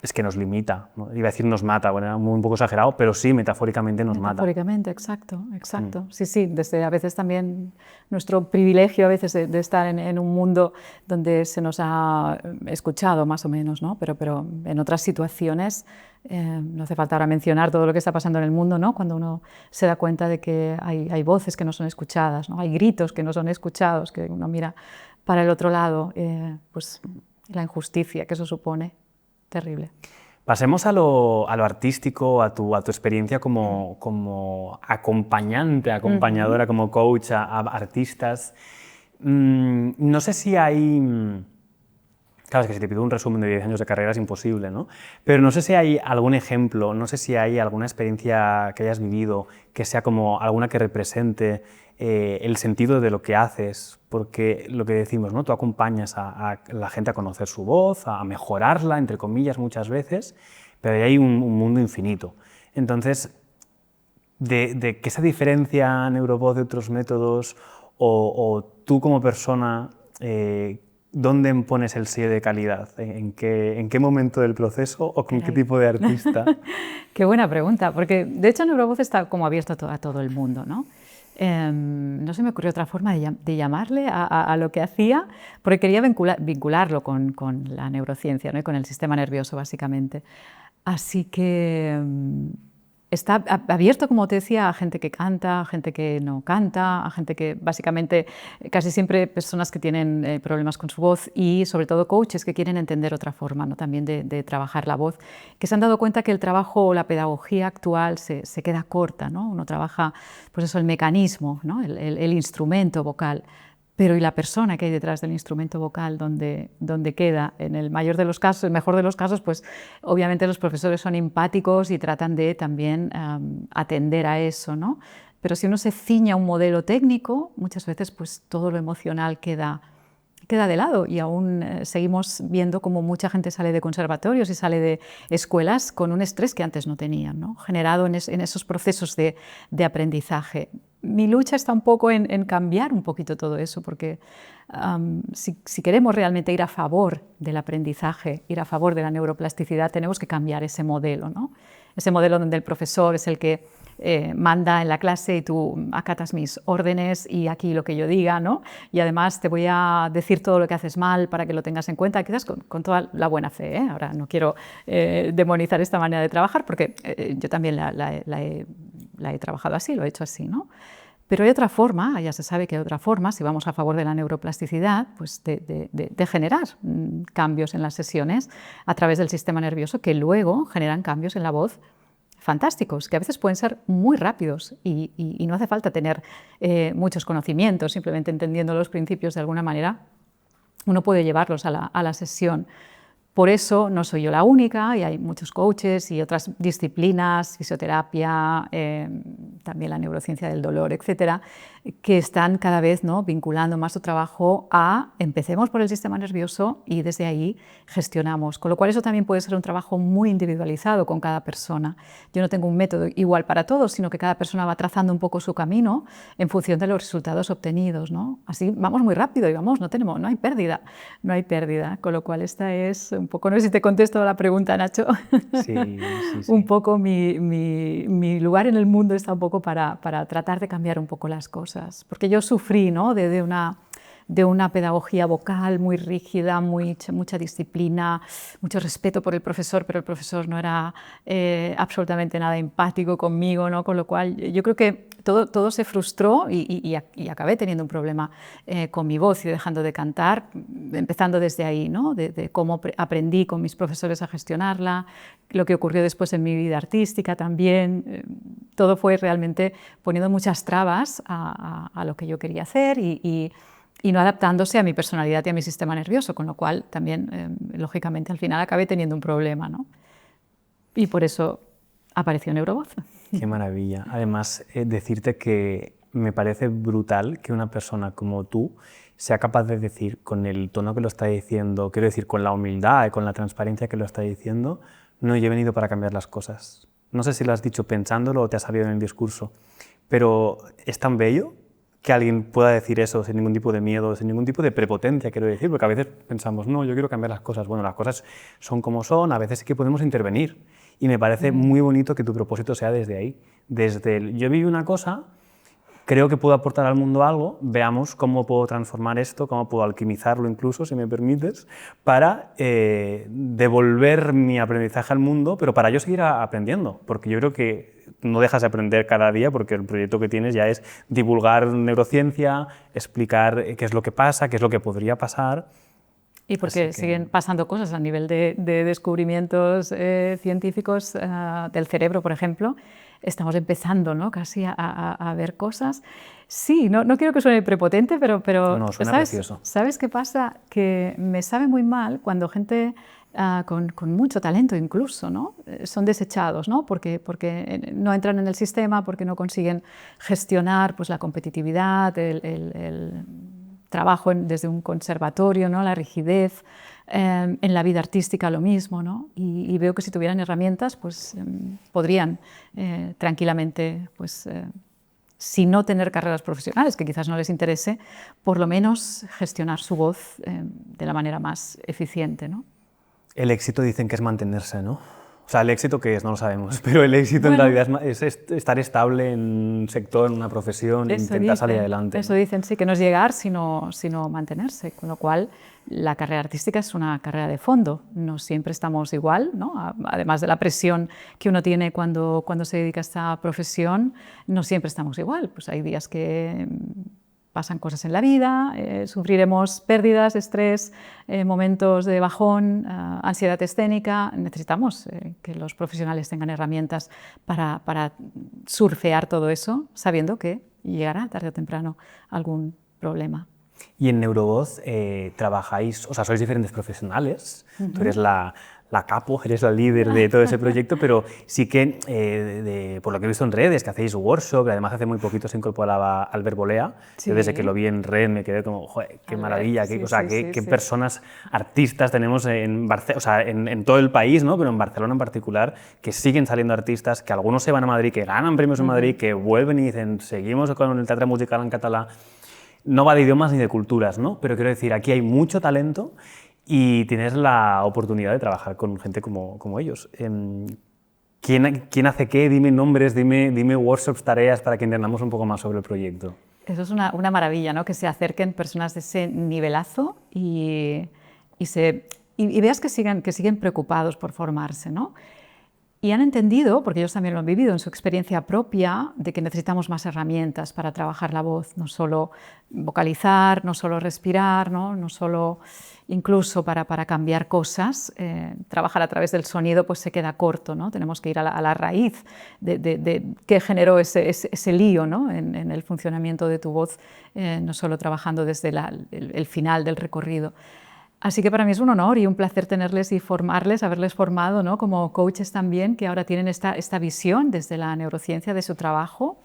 es que nos limita, ¿no? Iba a decir nos mata, bueno, era un poco exagerado, pero sí, metafóricamente nos mata. Metafóricamente, exacto, exacto. Sí, sí, desde a veces también nuestro privilegio a veces de estar en un mundo donde se nos ha escuchado más o menos, ¿no? Pero en otras situaciones, no hace falta ahora mencionar todo lo que está pasando en el mundo, ¿no? Cuando uno se da cuenta de que hay voces que no son escuchadas, ¿no? Hay gritos que no son escuchados, que uno mira para el otro lado, pues la injusticia que eso supone. Terrible. Pasemos a lo artístico, a tu experiencia como acompañante, acompañadora, como coach a artistas. No sé si hay... Claro, es que si te pido un resumen de 10 años de carrera es imposible, ¿no? Pero no sé si hay algún ejemplo, no sé si hay alguna experiencia que hayas vivido que sea como alguna que represente el sentido de lo que haces, porque lo que decimos, ¿no? Tú acompañas a la gente a conocer su voz, a mejorarla, entre comillas, muchas veces, pero ahí hay un mundo infinito. Entonces, de que esa diferencia Neurovoz de otros métodos o tú como persona, ¿dónde pones el sello de calidad? ¿En qué momento del proceso o con qué tipo de artista? Qué buena pregunta, porque de hecho Neurovoz está como abierto a todo el mundo, ¿no? No se me ocurrió otra forma de llamarle a lo que hacía, porque quería vincularlo con la neurociencia, ¿no? Y con el sistema nervioso, básicamente. Así que está abierto, como te decía, a gente que canta, a gente que no canta, a gente que básicamente, casi siempre personas que tienen problemas con su voz y sobre todo coaches que quieren entender otra forma, ¿no? También de trabajar la voz, que se han dado cuenta que el trabajo o la pedagogía actual se queda corta, ¿no? Uno trabaja pues eso, el mecanismo, ¿no? el instrumento vocal. Pero ¿y la persona que hay detrás del instrumento vocal dónde queda? En el mayor de los casos, el mejor de los casos, pues obviamente los profesores son empáticos y tratan de también atender a eso, ¿no? Pero si uno se ciña a un modelo técnico, muchas veces pues todo lo emocional queda de lado y aún seguimos viendo cómo mucha gente sale de conservatorios y sale de escuelas con un estrés que antes no tenían, ¿no? Generado en esos procesos de aprendizaje. Mi lucha está un poco en cambiar un poquito todo eso, porque si queremos realmente ir a favor del aprendizaje, ir a favor de la neuroplasticidad, tenemos que cambiar ese modelo, ¿no? Ese modelo donde el profesor es el que manda en la clase y tú acatas mis órdenes y aquí lo que yo diga, ¿no? Y además te voy a decir todo lo que haces mal para que lo tengas en cuenta, quizás con toda la buena fe, ¿eh? Ahora no quiero demonizar esta manera de trabajar porque yo también la he trabajado así, lo he hecho así, ¿no? Pero hay otra forma, ya se sabe que hay otra forma, si vamos a favor de la neuroplasticidad, pues de generar cambios en las sesiones a través del sistema nervioso que luego generan cambios en la voz fantásticos, que a veces pueden ser muy rápidos y no hace falta tener muchos conocimientos, simplemente entendiendo los principios de alguna manera, uno puede llevarlos a la sesión. Por eso no soy yo la única y hay muchos coaches y otras disciplinas, fisioterapia, también la neurociencia del dolor, etcétera, que están cada vez, ¿no?, vinculando más su trabajo a empecemos por el sistema nervioso y desde ahí gestionamos. Con lo cual eso también puede ser un trabajo muy individualizado con cada persona. Yo no tengo un método igual para todos, sino que cada persona va trazando un poco su camino en función de los resultados obtenidos, ¿no? Así vamos muy rápido y vamos, no hay pérdida, no hay pérdida. Con lo cual esta es un poco, no sé si te contesto a la pregunta, Nacho. Sí. Un poco mi lugar en el mundo está un poco para tratar de cambiar un poco las cosas. Porque yo sufrí, ¿no?, de una pedagogía vocal muy rígida, mucha disciplina, mucho respeto por el profesor, pero el profesor no era absolutamente nada empático conmigo, ¿no? Con lo cual yo creo que todo se frustró y acabé teniendo un problema con mi voz y dejando de cantar, empezando desde ahí, ¿no? de cómo aprendí con mis profesores a gestionarla, lo que ocurrió después en mi vida artística también. Todo fue realmente poniendo muchas trabas a lo que yo quería hacer y no adaptándose a mi personalidad y a mi sistema nervioso, con lo cual también, lógicamente, al final acabé teniendo un problema, ¿no? Y por eso apareció Neurovoz. Qué maravilla. Además, decirte que me parece brutal que una persona como tú sea capaz de decir, con el tono que lo está diciendo, quiero decir, con la humildad y con la transparencia que lo está diciendo, no, yo he venido para cambiar las cosas. No sé si lo has dicho pensándolo o te ha salido en el discurso, pero es tan bello que alguien pueda decir eso sin ningún tipo de miedo, sin ningún tipo de prepotencia, quiero decir, porque a veces pensamos, no, yo quiero cambiar las cosas. Bueno, las cosas son como son, a veces sí que podemos intervenir. Y me parece muy bonito que tu propósito sea desde ahí. Yo viví una cosa, creo que puedo aportar al mundo algo, veamos cómo puedo transformar esto, cómo puedo alquimizarlo incluso, si me permites, para devolver mi aprendizaje al mundo, pero para yo seguir aprendiendo, porque yo creo que no dejas de aprender cada día, porque el proyecto que tienes ya es divulgar neurociencia, explicar qué es lo que pasa, qué es lo que podría pasar. Y porque siguen pasando cosas a nivel de descubrimientos científicos del cerebro, por ejemplo. Estamos empezando, ¿no?, casi a ver cosas. Sí, no quiero que suene prepotente, pero No, suena precioso. ¿Sabes qué pasa? Que me sabe muy mal cuando gente con mucho talento incluso, ¿no?, son desechados, ¿no?, porque no entran en el sistema, porque no consiguen gestionar pues, la competitividad, el trabajo desde un conservatorio, ¿no?, la rigidez. En la vida artística lo mismo, ¿no? Y veo que si tuvieran herramientas, pues podrían tranquilamente, pues, si no tener carreras profesionales, que quizás no les interese, por lo menos gestionar su voz de la manera más eficiente, ¿no? El éxito dicen que es mantenerse, ¿no? O sea, el éxito que es, no lo sabemos, pero el éxito en realidad es estar estable en un sector, en una profesión, e intentar salir adelante. Eso dicen, sí, que no es llegar, sino mantenerse, con lo cual la carrera artística es una carrera de fondo, no siempre estamos igual, ¿no? Además de la presión que uno tiene cuando se dedica a esta profesión, no siempre estamos igual, pues hay días que pasan cosas en la vida, sufriremos pérdidas, estrés, momentos de bajón, ansiedad escénica. Necesitamos que los profesionales tengan herramientas para surfear todo eso, sabiendo que llegará tarde o temprano algún problema. Y en Neurovoz trabajáis, o sea, sois diferentes profesionales, tú eres la capo, eres la líder de todo ese proyecto, pero sí que, por lo que he visto en redes, que hacéis workshop, además hace muy poquito se incorporaba Albert Bolea, sí. Yo desde que lo vi en red me quedé como, joder, qué maravilla, qué sí. personas, artistas tenemos en todo el país, ¿no?, pero en Barcelona en particular, que siguen saliendo artistas, que algunos se van a Madrid, que ganan premios en Madrid, que vuelven y dicen, seguimos con el teatro musical en catalán. No va de idiomas ni de culturas, ¿no? Pero quiero decir, aquí hay mucho talento y tienes la oportunidad de trabajar con gente como ellos. ¿Quién hace qué? Dime nombres, dime workshops, tareas, para que entendamos un poco más sobre el proyecto. Eso es una maravilla, ¿no?, que se acerquen personas de ese nivelazo y veas que siguen preocupados por formarse, ¿no? Y han entendido, porque ellos también lo han vivido en su experiencia propia, de que necesitamos más herramientas para trabajar la voz, no solo vocalizar, no solo respirar, no solo incluso para cambiar cosas. Trabajar a través del sonido pues se queda corto, ¿no? Tenemos que ir a la raíz de qué generó ese lío, ¿no?, en el funcionamiento de tu voz, no solo trabajando desde el final del recorrido. Así que para mí es un honor y un placer tenerles y formarles, haberles formado, ¿no?, como coaches también, que ahora tienen esta visión desde la neurociencia de su trabajo,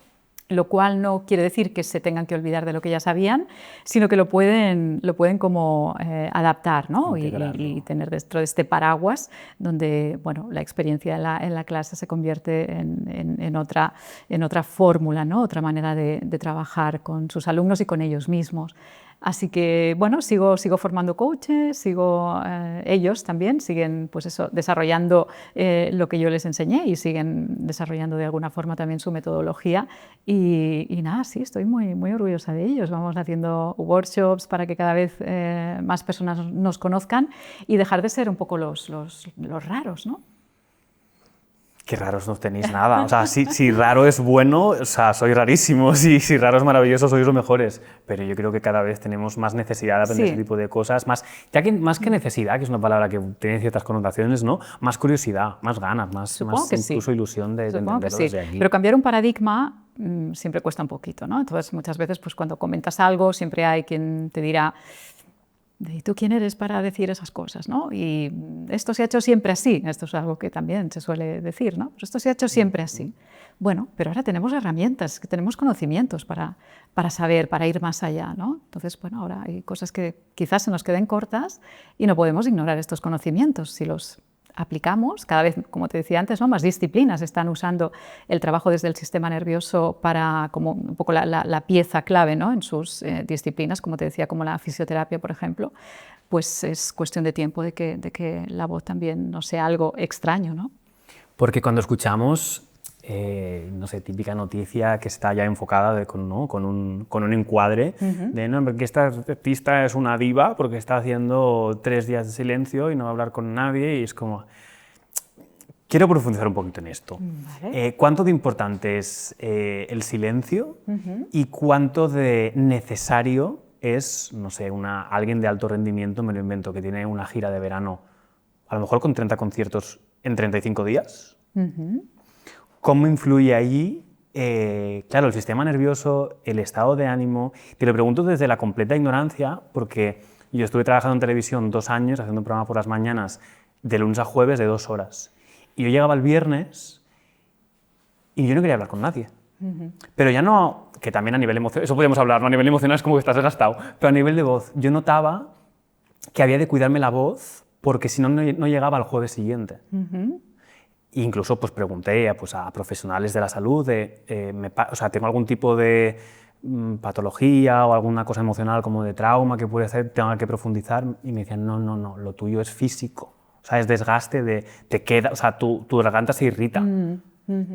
lo cual no quiere decir que se tengan que olvidar de lo que ya sabían, sino que lo pueden como adaptar, ¿no?, y tener dentro de este paraguas donde, bueno, la experiencia en la clase se convierte en otra fórmula, ¿no?, otra manera de trabajar con sus alumnos y con ellos mismos. Así que, bueno, sigo formando coaches, ellos también siguen, pues eso, desarrollando lo que yo les enseñé y siguen desarrollando de alguna forma también su metodología. Y nada, sí, estoy muy, muy orgullosa de ellos. Vamos haciendo workshops para que cada vez más personas nos conozcan y dejar de ser un poco los raros, ¿no? Qué raros no tenéis nada. O sea, si raro es bueno, o sea, sois rarísimos, y si raro es maravilloso, sois los mejores. Pero yo creo que cada vez tenemos más necesidad de aprender ese tipo de cosas, más que necesidad, que es una palabra que tiene ciertas connotaciones, ¿no? Más curiosidad, más ganas, más incluso ilusión de entenderlo desde aquí. Pero cambiar un paradigma siempre cuesta un poquito, ¿no? Entonces, muchas veces, pues, cuando comentas algo, siempre hay quien te dirá: ¿y tú quién eres para decir esas cosas, ¿no? Y esto se ha hecho siempre así. Esto es algo que también se suele decir, ¿no? Pero esto se ha hecho siempre así. Bueno, pero ahora tenemos herramientas, tenemos conocimientos para saber, para ir más allá, ¿no? Entonces, bueno, ahora hay cosas que quizás se nos queden cortas y no podemos ignorar estos conocimientos si los aplicamos, cada vez, como te decía antes, ¿no? Más disciplinas están usando el trabajo desde el sistema nervioso para como un poco la pieza clave, ¿no? En sus disciplinas, como te decía, como la fisioterapia, por ejemplo, pues es cuestión de tiempo de que la voz también no sea algo extraño, ¿no? Porque cuando escuchamos, no sé, típica noticia que está ya enfocada con un encuadre de no, porque esta artista es una diva porque está haciendo 3 días de silencio y no va a hablar con nadie, y es como... Quiero profundizar un poquito en esto. Vale. ¿Cuánto de importante es el silencio y cuánto de necesario es, no sé, alguien de alto rendimiento, me lo invento, que tiene una gira de verano, a lo mejor con 30 conciertos en 35 días? ¿Cómo influye allí, claro, el sistema nervioso, el estado de ánimo? Te lo pregunto desde la completa ignorancia, porque yo estuve trabajando en televisión 2 años, haciendo un programa por las mañanas, de lunes a jueves, de 2 horas. Y yo llegaba el viernes y yo no quería hablar con nadie. Pero ya no, que también a nivel emocional, eso podemos hablar, ¿no? A nivel emocional es como que estás desgastado, pero a nivel de voz, yo notaba que había de cuidarme la voz porque si no, no llegaba al jueves siguiente. E incluso pues, pregunté pues, a profesionales de la salud, o sea, ¿tengo algún tipo de patología o alguna cosa emocional como de trauma que puede hacer, tenga que profundizar? Y me decían, no, lo tuyo es físico. O sea, es desgaste, te queda, o sea, tu garganta se irrita.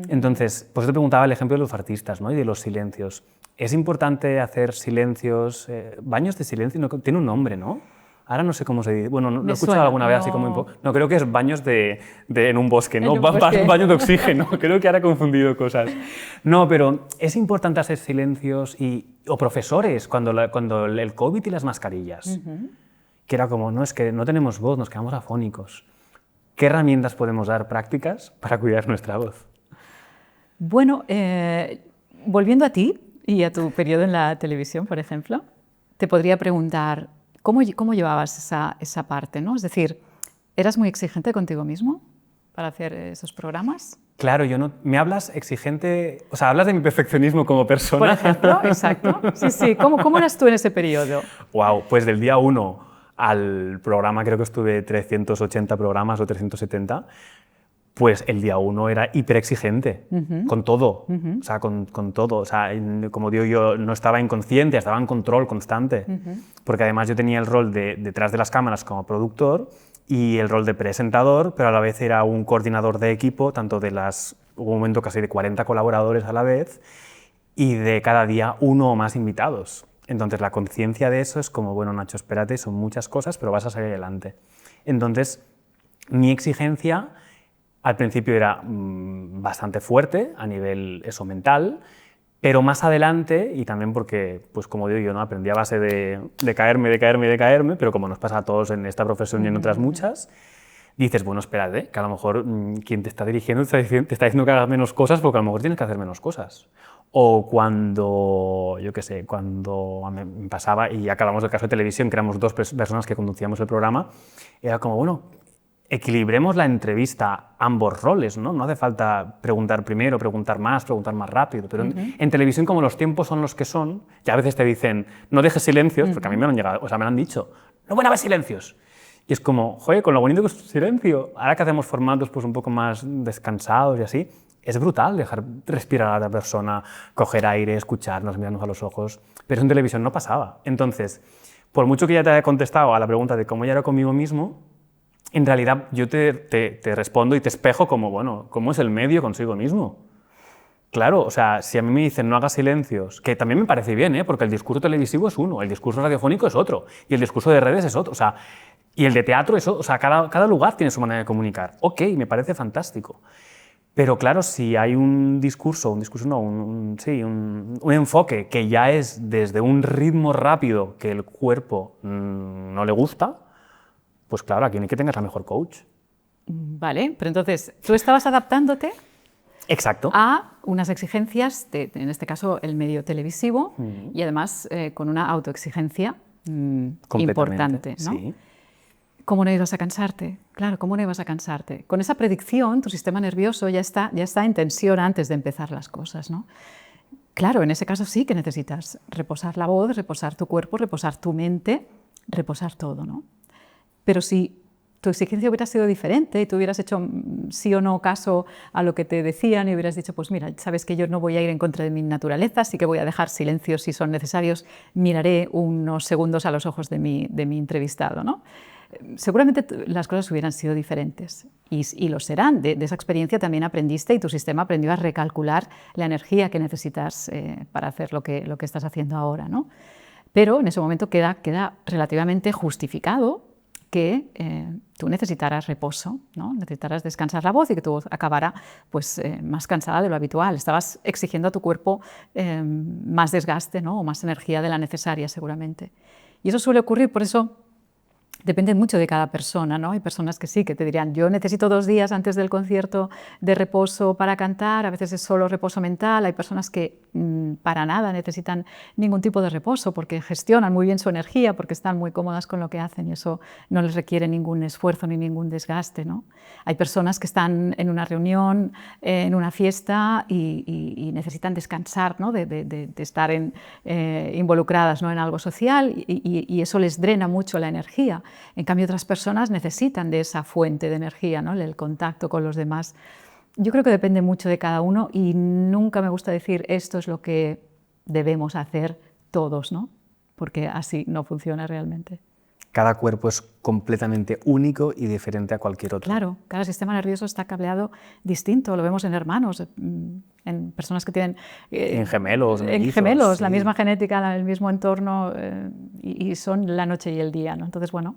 Entonces, pues te preguntaba el ejemplo de los artistas, ¿no? Y de los silencios. ¿Es importante hacer silencios, baños de silencio? No, tiene un nombre, ¿no? Ahora no sé cómo se dice. Bueno, lo he escuchado alguna vez así como... No, creo que es baños en un bosque, ¿no? Baños de oxígeno. Creo que ahora he confundido cosas. No, pero es importante hacer silencios o profesores, cuando el COVID y las mascarillas. Que era como, no, es que no tenemos voz, nos quedamos afónicos. ¿Qué herramientas podemos dar prácticas para cuidar nuestra voz? Bueno, volviendo a ti y a tu periodo en la televisión, por ejemplo, te podría preguntar, ¿cómo llevabas esa parte, ¿no? Es decir, ¿eras muy exigente contigo mismo para hacer esos programas? Claro, me hablas exigente, o sea, hablas de mi perfeccionismo como persona. Por ejemplo, exacto. Sí. ¿Cómo eras tú en ese periodo? Wow, pues del día 1 al programa, creo que estuve 380 programas o 370, pues el día 1 era hiperexigente, con todo, o sea, con todo. O sea, como digo yo, no estaba inconsciente, estaba en control constante, porque además yo tenía el rol detrás de las cámaras como productor y el rol de presentador, pero a la vez era un coordinador de equipo, tanto hubo un momento casi de 40 colaboradores a la vez, y de cada día 1 o más invitados. Entonces la conciencia de eso es como, bueno, Nacho, espérate, son muchas cosas, pero vas a salir adelante. Entonces, mi exigencia al principio era bastante fuerte a nivel mental, pero más adelante, y también porque, pues como digo yo, ¿no? Aprendí a base de caerme, pero como nos pasa a todos en esta profesión y en otras muchas, dices, bueno, espérate, que a lo mejor quien te está dirigiendo te está diciendo que hagas menos cosas porque a lo mejor tienes que hacer menos cosas. O cuando, yo qué sé, cuando me pasaba, y acabamos del caso de televisión, que éramos 2 personas que conducíamos el programa, era como, bueno, equilibremos la entrevista, ambos roles, ¿no? No hace falta preguntar primero, preguntar más rápido, pero en televisión, como los tiempos son los que son, ya a veces te dicen, no dejes silencios, porque a mí me lo han llegado, o sea, me lo han dicho, no van a haber silencios. Y es como, joder, con lo bonito que es silencio, ahora que hacemos formatos pues un poco más descansados y así, es brutal dejar respirar a la persona, coger aire, escucharnos, mirarnos a los ojos, pero eso en televisión no pasaba. Entonces, por mucho que ya te haya contestado a la pregunta de cómo ya era conmigo mismo, en realidad yo te respondo y te espejo como, bueno, ¿cómo es el medio consigo mismo? Claro, o sea, si a mí me dicen no hagas silencios, que también me parece bien, porque el discurso televisivo es uno, el discurso radiofónico es otro, y el discurso de redes es otro, o sea, y el de teatro es otro, o sea, cada lugar tiene su manera de comunicar. Ok, me parece fantástico. Pero claro, si hay un enfoque que ya es desde un ritmo rápido que el cuerpo no le gusta, pues claro, aquí no hay que tengas la mejor coach. Vale, pero entonces, ¿tú estabas adaptándote? Exacto. A unas exigencias, en este caso el medio televisivo, y además con una autoexigencia importante, ¿no? Sí. ¿Cómo no ibas a cansarte? Claro, ¿cómo no ibas a cansarte? Con esa predicción, tu sistema nervioso ya está en tensión antes de empezar las cosas, ¿no? Claro, en ese caso sí que necesitas reposar la voz, reposar tu cuerpo, reposar tu mente, reposar todo, ¿no? Pero si tu exigencia hubiera sido diferente y tú hubieras hecho sí o no caso a lo que te decían y hubieras dicho, pues mira, sabes que yo no voy a ir en contra de mi naturaleza, sí que voy a dejar silencios si son necesarios, miraré unos segundos a los ojos de mi entrevistado, ¿no? Seguramente las cosas hubieran sido diferentes y lo serán. De esa experiencia también aprendiste y tu sistema aprendió a recalcular la energía que necesitas para hacer lo que estás haciendo ahora, ¿no? Pero en ese momento queda relativamente justificado que tú necesitaras reposo, ¿no? Necesitaras descansar la voz y que tu voz acabara pues, más cansada de lo habitual. Estabas exigiendo a tu cuerpo más desgaste, ¿no? O más energía de la necesaria seguramente. Y eso suele ocurrir, por eso depende mucho de cada persona, ¿no? Hay personas que sí, que te dirían, yo necesito 2 días antes del concierto de reposo para cantar, a veces es solo reposo mental, hay personas que para nada necesitan ningún tipo de reposo porque gestionan muy bien su energía, porque están muy cómodas con lo que hacen y eso no les requiere ningún esfuerzo ni ningún desgaste, ¿no? Hay personas que están en una reunión, en una fiesta y necesitan descansar, ¿no? de estar involucradas, ¿no? En algo social y eso les drena mucho la energía. En cambio, otras personas necesitan de esa fuente de energía, ¿no? El contacto con los demás. Yo creo que depende mucho de cada uno y nunca me gusta decir esto es lo que debemos hacer todos, ¿no? Porque así no funciona realmente. Cada cuerpo es completamente único y diferente a cualquier otro. Claro, cada sistema nervioso está cableado distinto, lo vemos en hermanos, en personas que tienen... en gemelos, en gemelos, sí. La misma genética, el mismo entorno y son la noche y el día, ¿no? Entonces, bueno,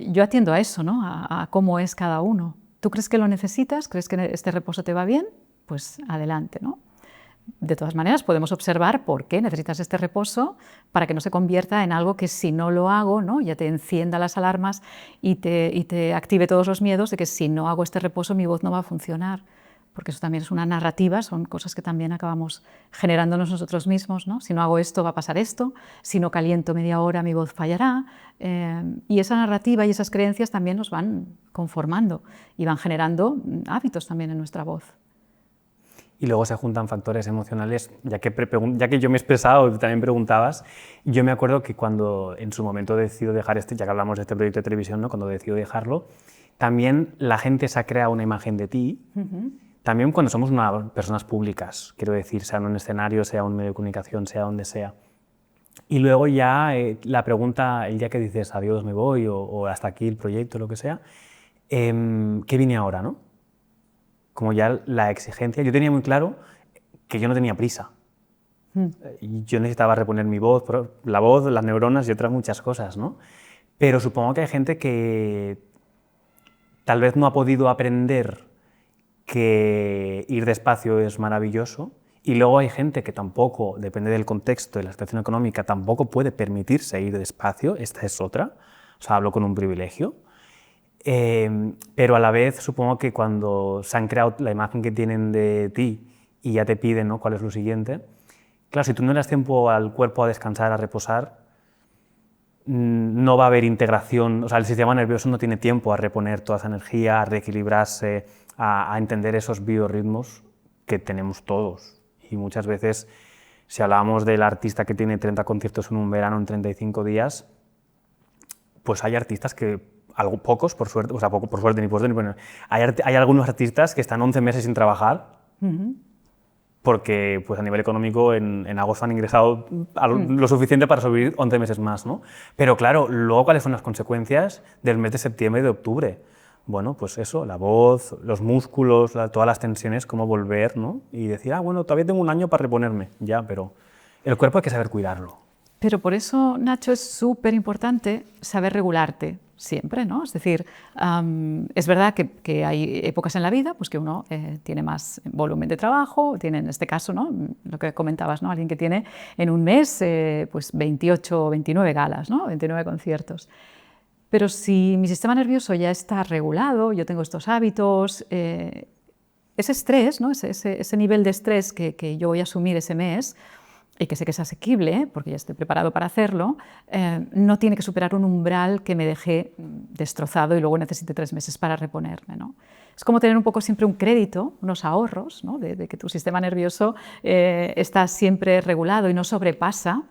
yo atiendo a eso, ¿no? A cómo es cada uno. ¿Tú crees que lo necesitas? ¿Crees que este reposo te va bien? Pues adelante, ¿no? De todas maneras, podemos observar por qué necesitas este reposo para que no se convierta en algo que si no lo hago, ¿no? Ya te encienda las alarmas y te active todos los miedos de que si no hago este reposo mi voz no va a funcionar. Porque eso también es una narrativa, son cosas que también acabamos generándonos nosotros mismos, ¿no? Si no hago esto va a pasar esto, si no caliento media hora mi voz fallará. Y esa narrativa y esas creencias también nos van conformando y van generando hábitos también en nuestra voz. Y luego se juntan factores emocionales, ya que yo me he expresado y también preguntabas, yo me acuerdo que cuando en su momento decido dejar ya que hablamos de este proyecto de televisión, ¿no? Cuando decido dejarlo, también la gente se ha creado una imagen de ti, también cuando somos personas públicas, quiero decir, sea en un escenario, sea un medio de comunicación, sea donde sea. Y luego ya la pregunta, el día que dices adiós me voy o hasta aquí el proyecto, lo que sea, ¿qué viene ahora, no? Como ya la exigencia, yo tenía muy claro que yo no tenía prisa. Y yo necesitaba reponer mi voz, la voz, las neuronas y otras muchas cosas, ¿no? Pero supongo que hay gente que tal vez no ha podido aprender que ir despacio es maravilloso y luego hay gente que tampoco, depende del contexto, de la situación económica, tampoco puede permitirse ir despacio, esta es otra, o sea, hablo con un privilegio. Pero a la vez supongo que cuando se han creado la imagen que tienen de ti y ya te piden, ¿no? ¿Cuál es lo siguiente? Claro, si tú no le das tiempo al cuerpo a descansar, a reposar, no va a haber integración, o sea, el sistema nervioso no tiene tiempo a reponer toda esa energía, a reequilibrarse, a entender esos biorritmos que tenemos todos. Y muchas veces, si hablábamos del artista que tiene 30 conciertos en un verano en 35 días, pues hay artistas que pocos, por suerte, o sea, por suerte ni por suerte, bueno, hay algunos artistas que están 11 meses sin trabajar porque pues, a nivel económico en agosto han ingresado lo suficiente para sobrevivir 11 meses más, ¿no? Pero claro, luego, ¿cuáles son las consecuencias del mes de septiembre y de octubre? Bueno, pues eso, la voz, los músculos, todas las tensiones, cómo volver, ¿no? Y decir, bueno, todavía tengo un año para reponerme, ya, pero el cuerpo hay que saber cuidarlo. Pero por eso, Nacho, es súper importante saber regularte siempre, ¿no? Es decir, es verdad que hay épocas en la vida pues que uno tiene más volumen de trabajo, tiene en este caso, ¿no? Lo que comentabas, ¿no? Alguien que tiene en un mes pues 28 o 29 galas, ¿no? 29 conciertos. Pero si mi sistema nervioso ya está regulado, yo tengo estos hábitos, ese estrés, ¿no? ese nivel de estrés que yo voy a asumir ese mes, y que sé que es asequible, porque ya estoy preparado para hacerlo, no tiene que superar un umbral que me deje destrozado y luego necesite 3 meses para reponerme, ¿no? Es como tener un poco siempre un crédito, unos ahorros, ¿no? de que tu sistema nervioso está siempre regulado y no sobrepasa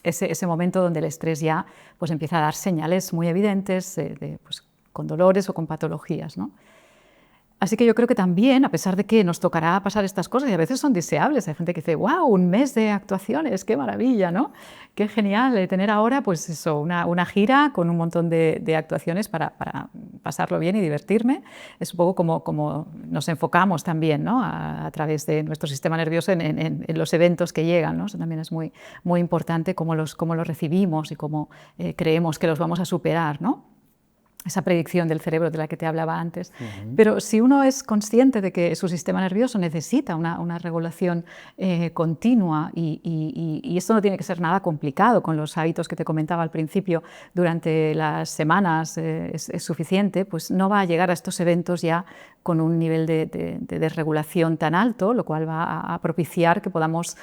ese momento donde el estrés ya pues, empieza a dar señales muy evidentes de pues, con dolores o con patologías, ¿no? Así que yo creo que también, a pesar de que nos tocará pasar estas cosas, y a veces son deseables, hay gente que dice, wow, un mes de actuaciones, qué maravilla, ¿no? Qué genial tener ahora, pues eso, una gira con un montón de actuaciones para pasarlo bien y divertirme. Es un poco como nos enfocamos también, ¿no? A través de nuestro sistema nervioso en los eventos que llegan, ¿no? Eso también es muy, muy importante, cómo los recibimos y cómo creemos que los vamos a superar, ¿no? Esa predicción del cerebro de la que te hablaba antes. Pero si uno es consciente de que su sistema nervioso necesita una regulación continua y esto no tiene que ser nada complicado, con los hábitos que te comentaba al principio, durante las semanas es suficiente, pues no va a llegar a estos eventos ya con un nivel de desregulación tan alto, lo cual va a propiciar que podamos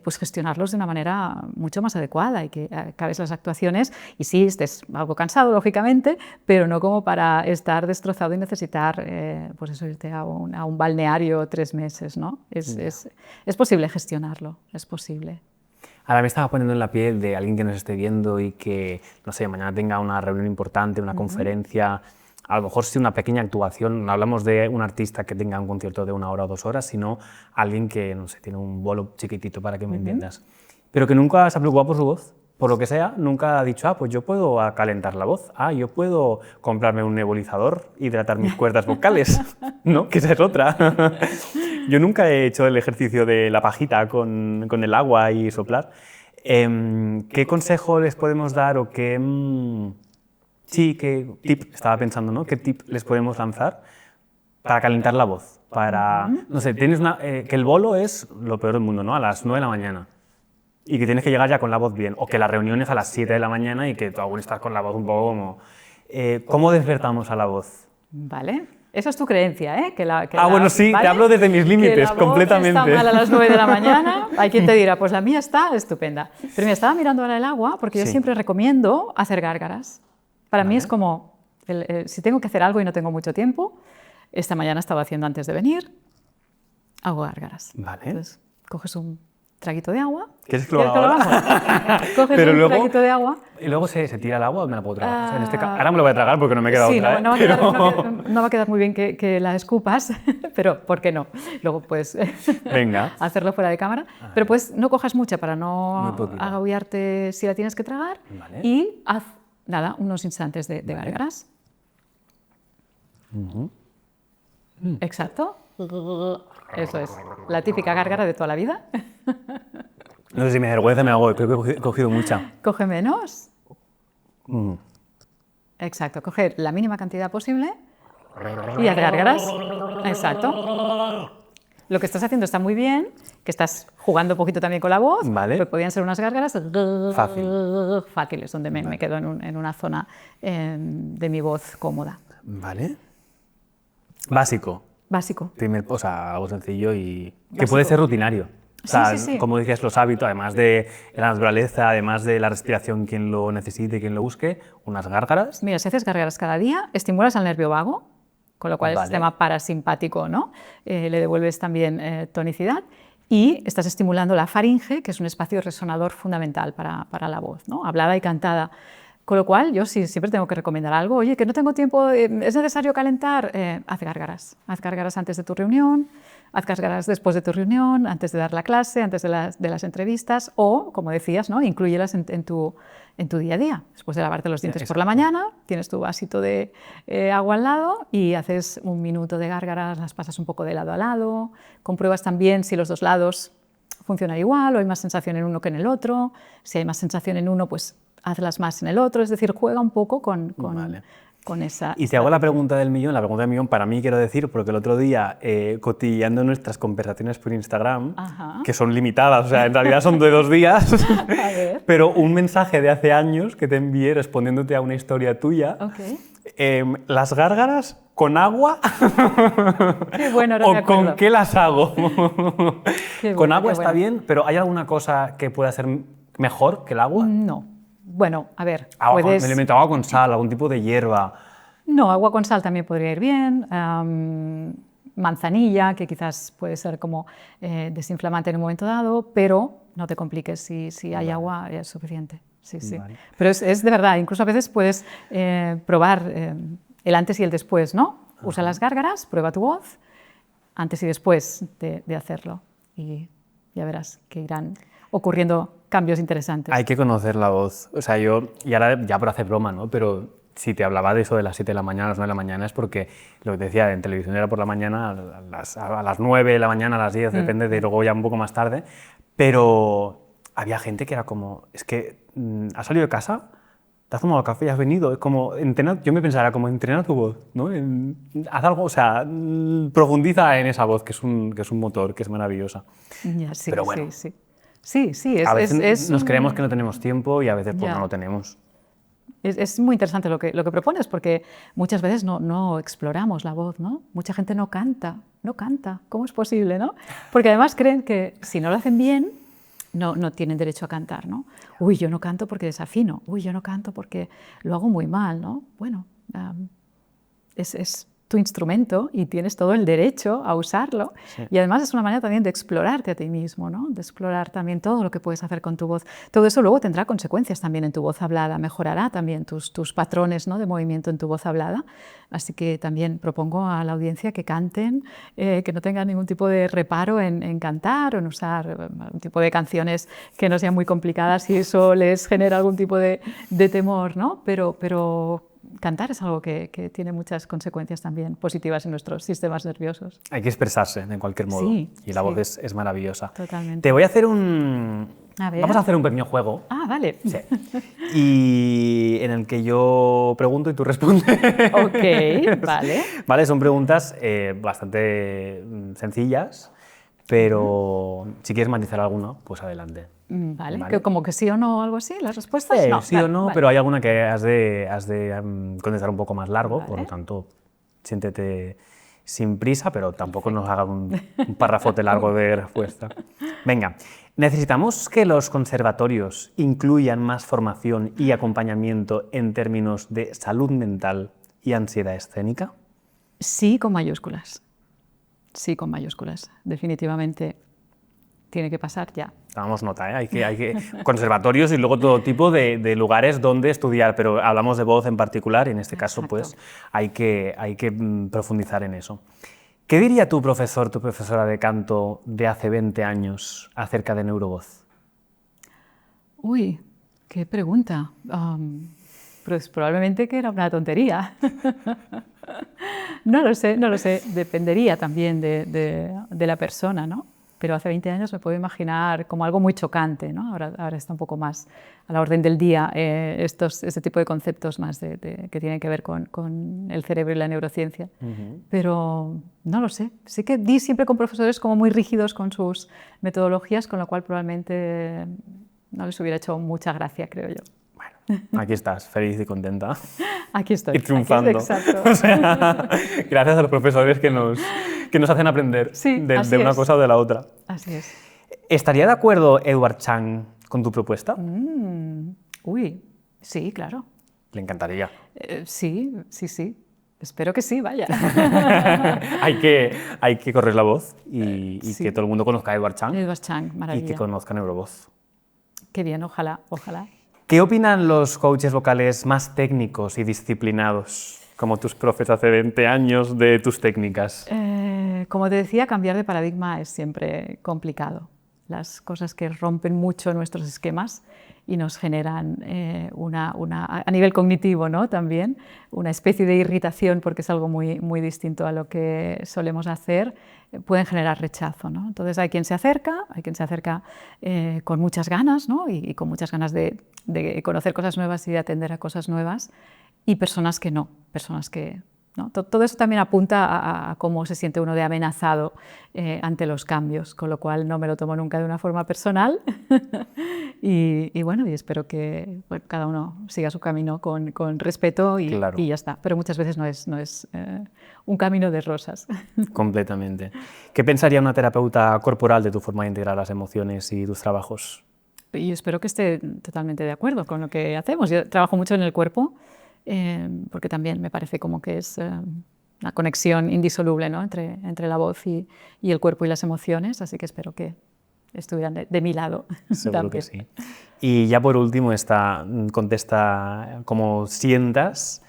pues gestionarlos de una manera mucho más adecuada y que acabes las actuaciones y sí, estés algo cansado, lógicamente, pero no como para estar destrozado y necesitar pues eso, irte a un balneario 3 meses, ¿no? Es posible gestionarlo, es posible. Ahora me estaba poniendo en la piel de alguien que nos esté viendo y que, no sé, mañana tenga una reunión importante, una conferencia, a lo mejor sí una pequeña actuación, no hablamos de un artista que tenga un concierto de 1 hora o 2 horas, sino alguien que, no sé, tiene un bolo chiquitito, para que me entiendas, pero que nunca se ha preocupado por su voz, por lo que sea, nunca ha dicho, pues yo puedo calentar la voz, yo puedo comprarme un nebulizador y hidratar mis cuerdas vocales, ¿no? Que esa es otra. Yo nunca he hecho el ejercicio de la pajita con el agua y soplar. ¿Qué consejo les podemos dar o qué tip, estaba pensando, ¿no? ¿Qué tip les podemos lanzar para calentar la voz? Para, no sé, tienes que el bolo es lo peor del mundo, ¿no? A las 9 de la mañana. Y que tienes que llegar ya con la voz bien, o que la reunión es a las 7 de la mañana y que tú aún estás con la voz un poco como... ¿Cómo despertamos a la voz? Vale, esa es tu creencia, ¿eh? Bueno, sí, ¿vale? Te hablo desde mis límites, completamente. Está mal a las 9 de la mañana, hay quien te dirá, pues la mía está estupenda. Pero me estaba mirando ahora el agua, porque yo siempre recomiendo hacer gárgaras. Para mí es como, si tengo que hacer algo y no tengo mucho tiempo, esta mañana estaba haciendo antes de venir, hago gárgaras. Vale. Entonces, coges un traguito de agua. ¿Quieres que lo haga? Coges un traguito de agua. ¿Y luego se tira el agua o me la puedo tragar? O sea, en este caso, ahora me lo voy a tragar porque no me queda otra. No va a quedar muy bien que la escupas, pero ¿por qué no? Luego puedes hacerlo fuera de cámara. Pero pues no cojas mucha para no agobiarte si la tienes que tragar. Vale. Y haz, nada, unos instantes de gárgaras. Exacto. Eso es, la típica gárgara de toda la vida. No sé si me vergüenza, me hago, creo que he cogido mucha. Coge menos. Exacto, coge la mínima cantidad posible y haz gárgaras. Exacto. Lo que estás haciendo está muy bien, que estás jugando un poquito también con la voz, pero podrían ser unas gárgaras fáciles, donde me quedo en una zona de mi voz cómoda. Vale. Básico. Básico. O sea, algo sencillo y que puede ser rutinario. O sea, como dices, los hábitos, además de la naturaleza, además de la respiración, quien lo necesite, quien lo busque, unas gárgaras. Mira, si haces gárgaras cada día, estimulas al nervio vago, con lo cual el sistema parasimpático, ¿no? Le devuelves también tonicidad y estás estimulando la faringe, que es un espacio resonador fundamental para la voz, ¿no? Hablada y cantada. Con lo cual, yo siempre tengo que recomendar algo. Oye, que no tengo tiempo, ¿es necesario calentar? Haz gárgaras. Haz gárgaras antes de tu reunión, haz gárgaras después de tu reunión, antes de dar la clase, antes de las entrevistas o, como decías, ¿no? Inclúyelas en tu día a día. Después de lavarte los dientes por la mañana, tienes tu vasito de agua al lado y haces 1 minuto de gárgaras, las pasas un poco de lado a lado. Compruebas también si los 2 lados funcionan igual o hay más sensación en uno que en el otro. Si hay más sensación en uno, pues hazlas más en el otro, es decir, juega un poco con esa... Y te hago la pregunta del millón para mí quiero decir, porque el otro día, cotilleando nuestras conversaciones por Instagram, que son limitadas, o sea, en realidad son de 2 días, pero un mensaje de hace años que te envié respondiéndote a una historia tuya, las gárgaras con agua qué bueno, o con qué las hago. Con agua está bien, pero ¿hay alguna cosa que pueda ser mejor que el agua? No. Bueno, a ver, me alimento agua con sal, algún tipo de hierba. No, agua con sal también podría ir bien. Manzanilla, que quizás puede ser como desinflamante en un momento dado, pero no te compliques, si hay agua es suficiente. Sí. Pero es de verdad, incluso a veces puedes probar el antes y el después, ¿no? Usa las gárgaras, prueba tu voz, antes y después de hacerlo. Y ya verás que irán ocurriendo cambios interesantes. Hay que conocer la voz. O sea, yo, y ahora ya por hacer broma, ¿no? Pero si te hablaba de eso de las 7 de la mañana, a las 9 de la mañana, es porque lo que te decía, en televisión era por la mañana, a las 9 de la mañana, a las 10, depende de luego ya un poco más tarde. Pero había gente que era como, es que has salido de casa, te has tomado café y has venido. Es como, yo me pensaba, como entrena tu voz, ¿no? Haz algo, o sea, profundiza en esa voz, que es un motor, que es maravillosa. Ya, sí, pero bueno, sí, a veces nos creemos que no tenemos tiempo y a veces pues, no lo tenemos. Es muy interesante lo que propones, porque muchas veces no exploramos la voz, ¿no? Mucha gente no canta. ¿Cómo es posible, no? Porque además creen que si no lo hacen bien, no tienen derecho a cantar, ¿no? Uy, yo no canto porque desafino. Uy, yo no canto porque lo hago muy mal, ¿no? Bueno, es tu instrumento y tienes todo el derecho a usarlo. Sí. Y además es una manera también de explorarte a ti mismo, ¿no? De explorar también todo lo que puedes hacer con tu voz. Todo eso luego tendrá consecuencias también en tu voz hablada, mejorará también tus patrones, ¿no? de movimiento en tu voz hablada. Así que también propongo a la audiencia que canten, que no tengan ningún tipo de reparo en cantar o en usar un tipo de canciones que no sean muy complicadas si eso les genera algún tipo de temor, ¿no? Pero cantar es algo que tiene muchas consecuencias también positivas en nuestros sistemas nerviosos. Hay que expresarse de cualquier modo, sí, y la voz es maravillosa. Totalmente. Te voy a hacer vamos a hacer un pequeño juego. Ah, vale. Sí. Y en el que yo pregunto y tú respondes. Ok, vale. Vale, son preguntas bastante sencillas, pero si quieres matizar alguna, pues adelante. Vale. ¿Como que sí o no o algo así, las respuestas? Sí, no, sí o no, pero hay alguna que has de contestar un poco más largo, por lo tanto, siéntete sin prisa, pero tampoco nos haga un párrafote largo de respuesta. Venga, ¿necesitamos que los conservatorios incluyan más formación y acompañamiento en términos de salud mental y ansiedad escénica? Sí, con mayúsculas. Sí, con mayúsculas. Definitivamente tiene que pasar ya. Tomamos nota, ¿eh? Hay que conservatorios y luego todo tipo de lugares donde estudiar, pero hablamos de voz en particular y en este caso pues hay que profundizar en eso. ¿Qué diría tu profesor, tu profesora de canto de hace 20 años acerca de neurovoz? Uy, qué pregunta. Pues probablemente que era una tontería. No lo sé. Dependería también de la persona, ¿no? Pero hace 20 años me puedo imaginar como algo muy chocante, ¿no? Ahora está un poco más a la orden del día este tipo de conceptos más que tienen que ver con el cerebro y la neurociencia. Pero no lo sé. Sí que di siempre con profesores como muy rígidos con sus metodologías, con lo cual probablemente no les hubiera hecho mucha gracia, creo yo. Bueno, aquí estás, feliz y contenta. Aquí estoy. Y triunfando. Aquí estoy, exacto. O sea, gracias a los profesores que nos hacen aprender de una cosa o de la otra. Así es. ¿Estaría de acuerdo Edward Chang con tu propuesta? Uy, sí, claro. Le encantaría. Sí. Espero que sí, vaya. hay que correr la voz y que todo el mundo conozca a Edward Chang. Edward Chang, maravilla. Y que conozca Neurovoz. Qué bien, ojalá. ¿Qué opinan los coaches vocales más técnicos y disciplinados, como tus profes hace 20 años, de tus técnicas? Como te decía, cambiar de paradigma es siempre complicado. Las cosas que rompen mucho nuestros esquemas y nos generan a nivel cognitivo, ¿no? También una especie de irritación porque es algo muy, muy distinto a lo que solemos hacer, pueden generar rechazo, ¿no? Entonces hay quien se acerca con muchas ganas, ¿no? y con muchas ganas de conocer cosas nuevas y de atender a cosas nuevas, y personas que no, ¿no? Todo eso también apunta a cómo se siente uno de amenazado ante los cambios, con lo cual no me lo tomo nunca de una forma personal y espero que cada uno siga su camino con respeto y ya está. Pero muchas veces no es un camino de rosas. Completamente. ¿Qué pensaría una terapeuta corporal de tu forma de integrar las emociones y tus trabajos? Y espero que esté totalmente de acuerdo con lo que hacemos. Yo trabajo mucho en el cuerpo, porque también me parece como que es una conexión indisoluble, ¿no? entre la voz y el cuerpo y las emociones, así que espero que estuvieran de mi lado. Seguro que sí. Y ya por último, contesta cómo sientas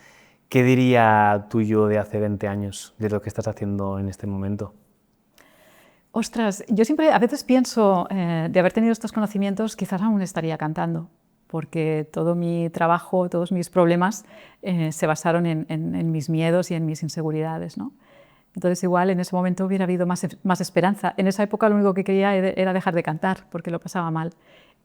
¿Qué diría tu yo de hace 20 años de lo que estás haciendo en este momento? Ostras, yo siempre a veces pienso, de haber tenido estos conocimientos, quizás aún estaría cantando, porque todo mi trabajo, todos mis problemas se basaron en mis miedos y en mis inseguridades, ¿no? Entonces igual en ese momento hubiera habido más esperanza. En esa época lo único que quería era dejar de cantar, porque lo pasaba mal.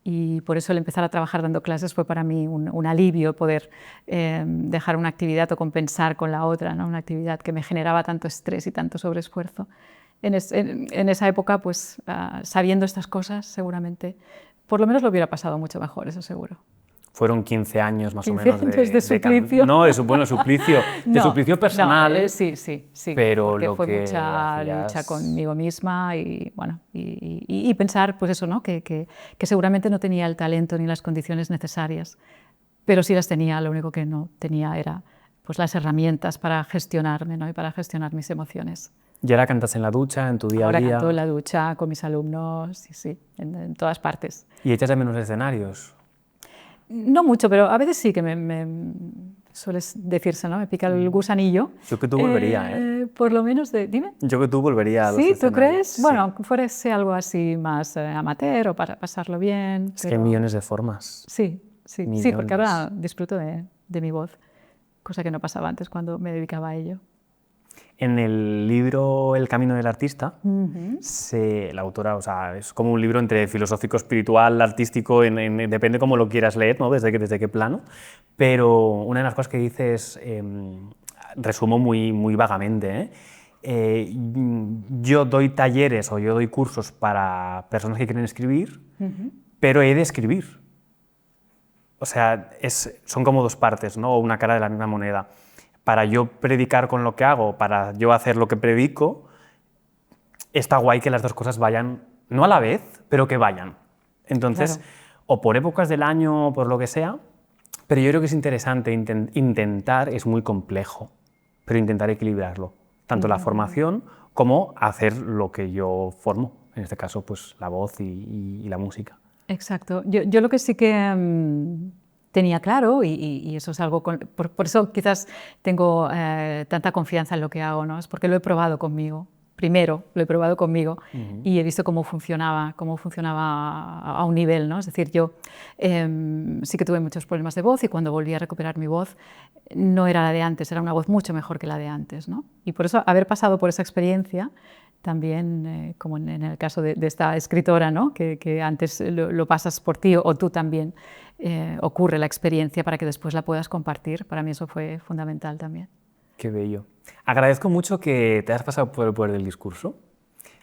Y por eso el empezar a trabajar dando clases fue para mí un alivio poder dejar una actividad o compensar con la otra, ¿no? Una actividad que me generaba tanto estrés y tanto sobreesfuerzo. En esa época, pues sabiendo estas cosas, seguramente, por lo menos lo hubiera pasado mucho mejor, eso seguro. Fueron 15 años más 15 o menos de suplicio. No, de suplicio, de suplicio personal. No, sí. Pero porque lo fue que mucha hacías... lucha conmigo misma y, bueno, y pensar, pues eso, ¿no? Que seguramente no tenía el talento ni las condiciones necesarias, pero sí las tenía, lo único que no tenía era pues, las herramientas para gestionarme, ¿no? Y para gestionar mis emociones. ¿Y ahora cantas en la ducha, en tu día a día? Ahora canto en la ducha con mis alumnos, sí, en todas partes. ¿Y echas de menos escenarios? No mucho, pero a veces sí que sueles decirse, ¿no? Me pica el gusanillo. Yo que tú volvería, ¿eh? Por lo menos dime. Yo que tú volvería a los ¿Sí? escenarios. ¿Tú crees? Sí. Bueno, fuese algo así más amateur o para pasarlo bien. Es pero... que hay millones de formas. Sí, Millones. porque ahora disfruto de mi voz, cosa que no pasaba antes cuando me dedicaba a ello. En el libro El camino del artista, la autora, o sea, es como un libro entre filosófico, espiritual, artístico, depende cómo lo quieras leer, ¿no? Desde qué plano, pero una de las cosas que dice es, resumo muy vagamente, yo doy talleres o yo doy cursos para personas que quieren escribir, pero he de escribir. O sea, son como dos partes, ¿no? O una cara de la misma moneda. Para yo predicar con lo que hago, para yo hacer lo que predico, está guay que las dos cosas vayan, no a la vez, pero que vayan. Entonces, claro, o por épocas del año o por lo que sea, pero yo creo que es interesante intentar, es muy complejo, pero intentar equilibrarlo, tanto la formación como hacer lo que yo formo, en este caso pues la voz y la música. Exacto. Yo lo que sí que tenía claro, y eso es algo, por eso quizás tengo tanta confianza en lo que hago, ¿no? Es porque lo he probado conmigo. Primero lo he probado conmigo y he visto cómo funcionaba a un nivel, ¿no? Es decir, yo sí que tuve muchos problemas de voz y cuando volví a recuperar mi voz no era la de antes, era una voz mucho mejor que la de antes, ¿no? Y por eso haber pasado por esa experiencia también, como en el caso de esta escritora, ¿no? que antes lo pasas por ti o tú también, ocurre la experiencia para que después la puedas compartir. Para mí eso fue fundamental también. Qué bello. Agradezco mucho que te hayas pasado por el poder del discurso.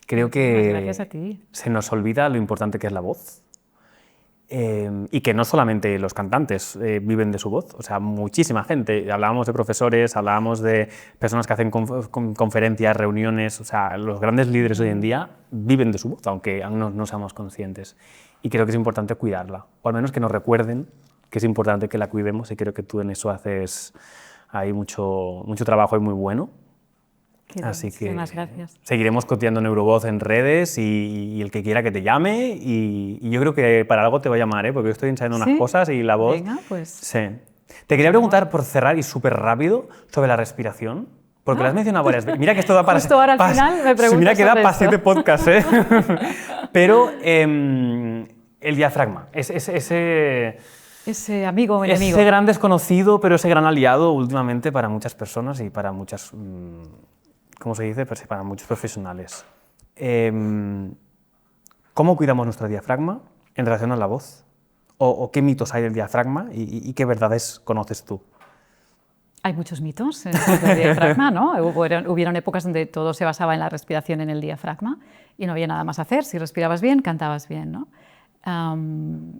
Creo que gracias a ti. Se nos olvida lo importante que es la voz. Y que no solamente los cantantes viven de su voz, o sea, muchísima gente. Hablábamos de profesores, hablábamos de personas que hacen conferencias, reuniones, o sea, los grandes líderes hoy en día viven de su voz, aunque aún no seamos conscientes. Y creo que es importante cuidarla, o al menos que nos recuerden que es importante que la cuidemos, y creo que tú en eso haces mucho trabajo y muy bueno. Así que gracias. Seguiremos coteando Neurovoz en redes y el que quiera que te llame, y yo creo que para algo te va a llamar, porque yo estoy ensayando unas cosas y la voz... Venga, pues... Sí. Te quería preguntar, por cerrar y súper rápido, sobre la respiración, porque lo has mencionado varias veces. Mira que esto da para... Justo ahora al final me preguntas mira que da sobre para 7 esto. podcasts, ¿eh? Pero el diafragma, ese amigo o enemigo. Ese gran desconocido, pero ese gran aliado últimamente para muchas personas y para muchas... ¿Cómo se dice? Pues para muchos profesionales. ¿Cómo cuidamos nuestro diafragma en relación a la voz? ¿O qué mitos hay del diafragma y qué verdades conoces tú? Hay muchos mitos sobre el diafragma, ¿no? Hubieron épocas donde todo se basaba en la respiración en el diafragma y no había nada más a hacer. Si respirabas bien, cantabas bien, ¿no?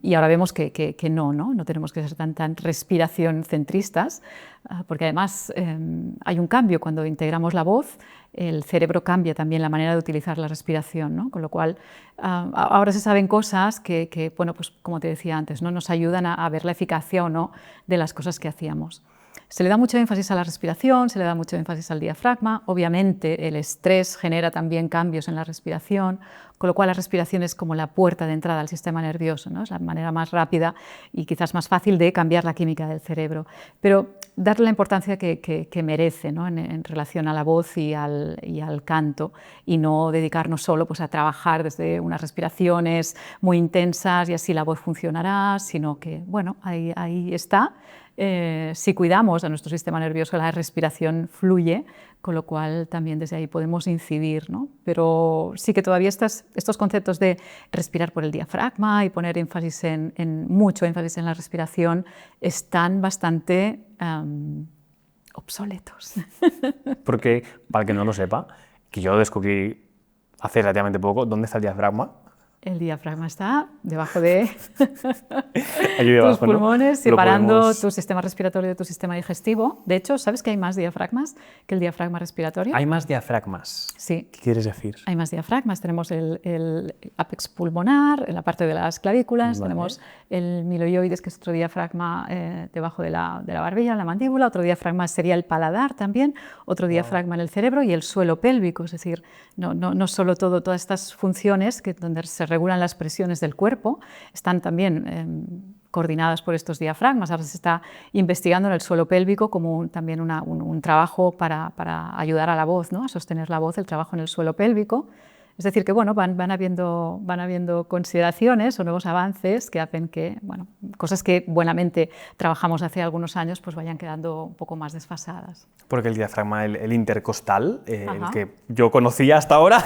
Y ahora vemos que no tenemos que ser tan respiración centristas, porque además hay un cambio cuando integramos la voz, el cerebro cambia también la manera de utilizar la respiración, ¿no? Con lo cual ahora se saben cosas bueno, pues como te decía antes, ¿no? Nos ayudan a ver la eficacia o no de las cosas que hacíamos. Se le da mucho énfasis a la respiración, se le da mucho énfasis al diafragma. Obviamente el estrés genera también cambios en la respiración, con lo cual la respiración es como la puerta de entrada al sistema nervioso, ¿no? Es la manera más rápida y quizás más fácil de cambiar la química del cerebro. Pero darle la importancia que merece, ¿no? en relación a la voz y al canto, y no dedicarnos solo pues, a trabajar desde unas respiraciones muy intensas y así la voz funcionará, sino que bueno, ahí está. Si cuidamos a nuestro sistema nervioso, la respiración fluye, con lo cual también desde ahí podemos incidir, ¿no? Pero sí que todavía estos conceptos de respirar por el diafragma y poner mucho énfasis en la respiración están bastante obsoletos. Porque, para el que no lo sepa, que yo descubrí hace relativamente poco, ¿dónde está el diafragma? El diafragma está debajo de tus pulmones, separando tu sistema respiratorio de tu sistema digestivo. De hecho, ¿sabes que hay más diafragmas que el diafragma respiratorio? ¿Hay más diafragmas? Sí. ¿Qué quieres decir? Hay más diafragmas. Tenemos el ápex pulmonar, en la parte de las clavículas, Vale. tenemos el miloioides, que es otro diafragma debajo de la barbilla, en la mandíbula, otro diafragma sería el paladar también, otro diafragma en el cerebro y el suelo pélvico, es decir, no solo todas estas funciones donde se regulan las presiones del cuerpo, están también coordinadas por estos diafragmas. Ahora se está investigando en el suelo pélvico como también un trabajo para ayudar a la voz, ¿no? A sostener la voz, el trabajo en el suelo pélvico. Es decir, que bueno, van habiendo consideraciones o nuevos avances que hacen que bueno, cosas que buenamente trabajamos hace algunos años pues vayan quedando un poco más desfasadas. Porque el diafragma, el intercostal, el que yo conocía hasta ahora,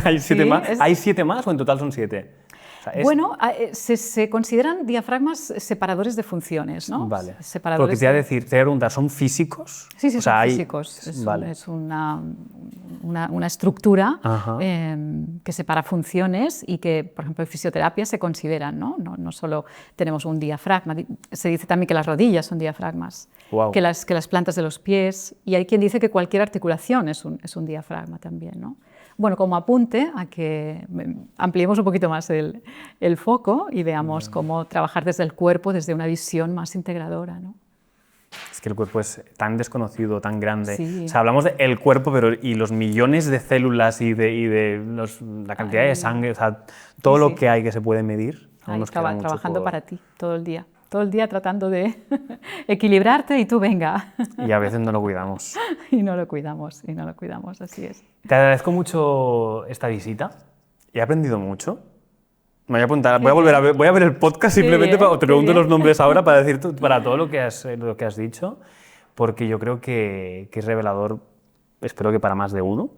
hay 7 más. ¿Hay 7 más o en total son 7? O sea, bueno, se consideran diafragmas separadores de funciones, ¿no? Vale. Separadores. Porque te iba a preguntar, ¿son físicos? Sí, son físicos. Es una estructura que separa funciones y que, por ejemplo, en fisioterapia se consideran, ¿no? No solo tenemos un diafragma, se dice también que las rodillas son diafragmas, wow. que las plantas de los pies, y hay quien dice que cualquier articulación es un diafragma también, ¿no? Bueno, como apunte a que ampliemos un poquito más el foco y veamos cómo trabajar desde el cuerpo, desde una visión más integradora, ¿no? Es que el cuerpo es tan desconocido, tan grande. Sí. O sea, hablamos del cuerpo, pero y los millones de células y la cantidad de sangre, o sea, todo lo que hay que se puede medir. Ahí estaba trabajando para ti todo el día tratando de equilibrarte y tú venga. Y a veces no lo cuidamos. y no lo cuidamos, así es. Te agradezco mucho esta visita. He aprendido mucho. Me voy a apuntar, voy a ver el podcast simplemente, te pregunto los nombres ahora para decir para todo lo que has dicho, porque yo creo que es revelador, espero que para más de uno,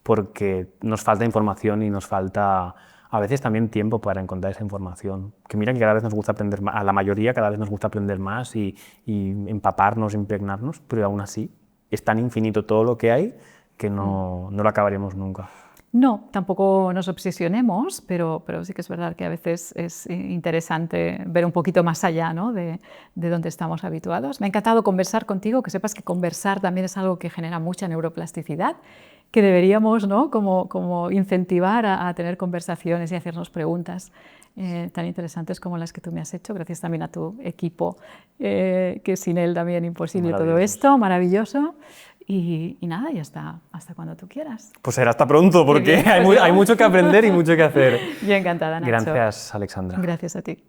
porque nos falta información y nos falta a veces también tiempo para encontrar esa información. Que mira que cada vez nos gusta aprender más, a la mayoría cada vez nos gusta aprender más y empaparnos, impregnarnos, pero aún así es tan infinito todo lo que hay que no lo acabaremos nunca. No, tampoco nos obsesionemos, pero sí que es verdad que a veces es interesante ver un poquito más allá, ¿no? de donde estamos habituados. Me ha encantado conversar contigo, que sepas que conversar también es algo que genera mucha neuroplasticidad, que deberíamos, ¿no? como incentivar a tener conversaciones y hacernos preguntas tan interesantes como las que tú me has hecho, gracias también a tu equipo, que sin él también imposible todo esto, maravilloso. Y nada, y hasta cuando tú quieras. Pues será hasta pronto, porque hay mucho que aprender y mucho que hacer. Yo encantada, Nacho. Gracias, Alexandra. Gracias a ti.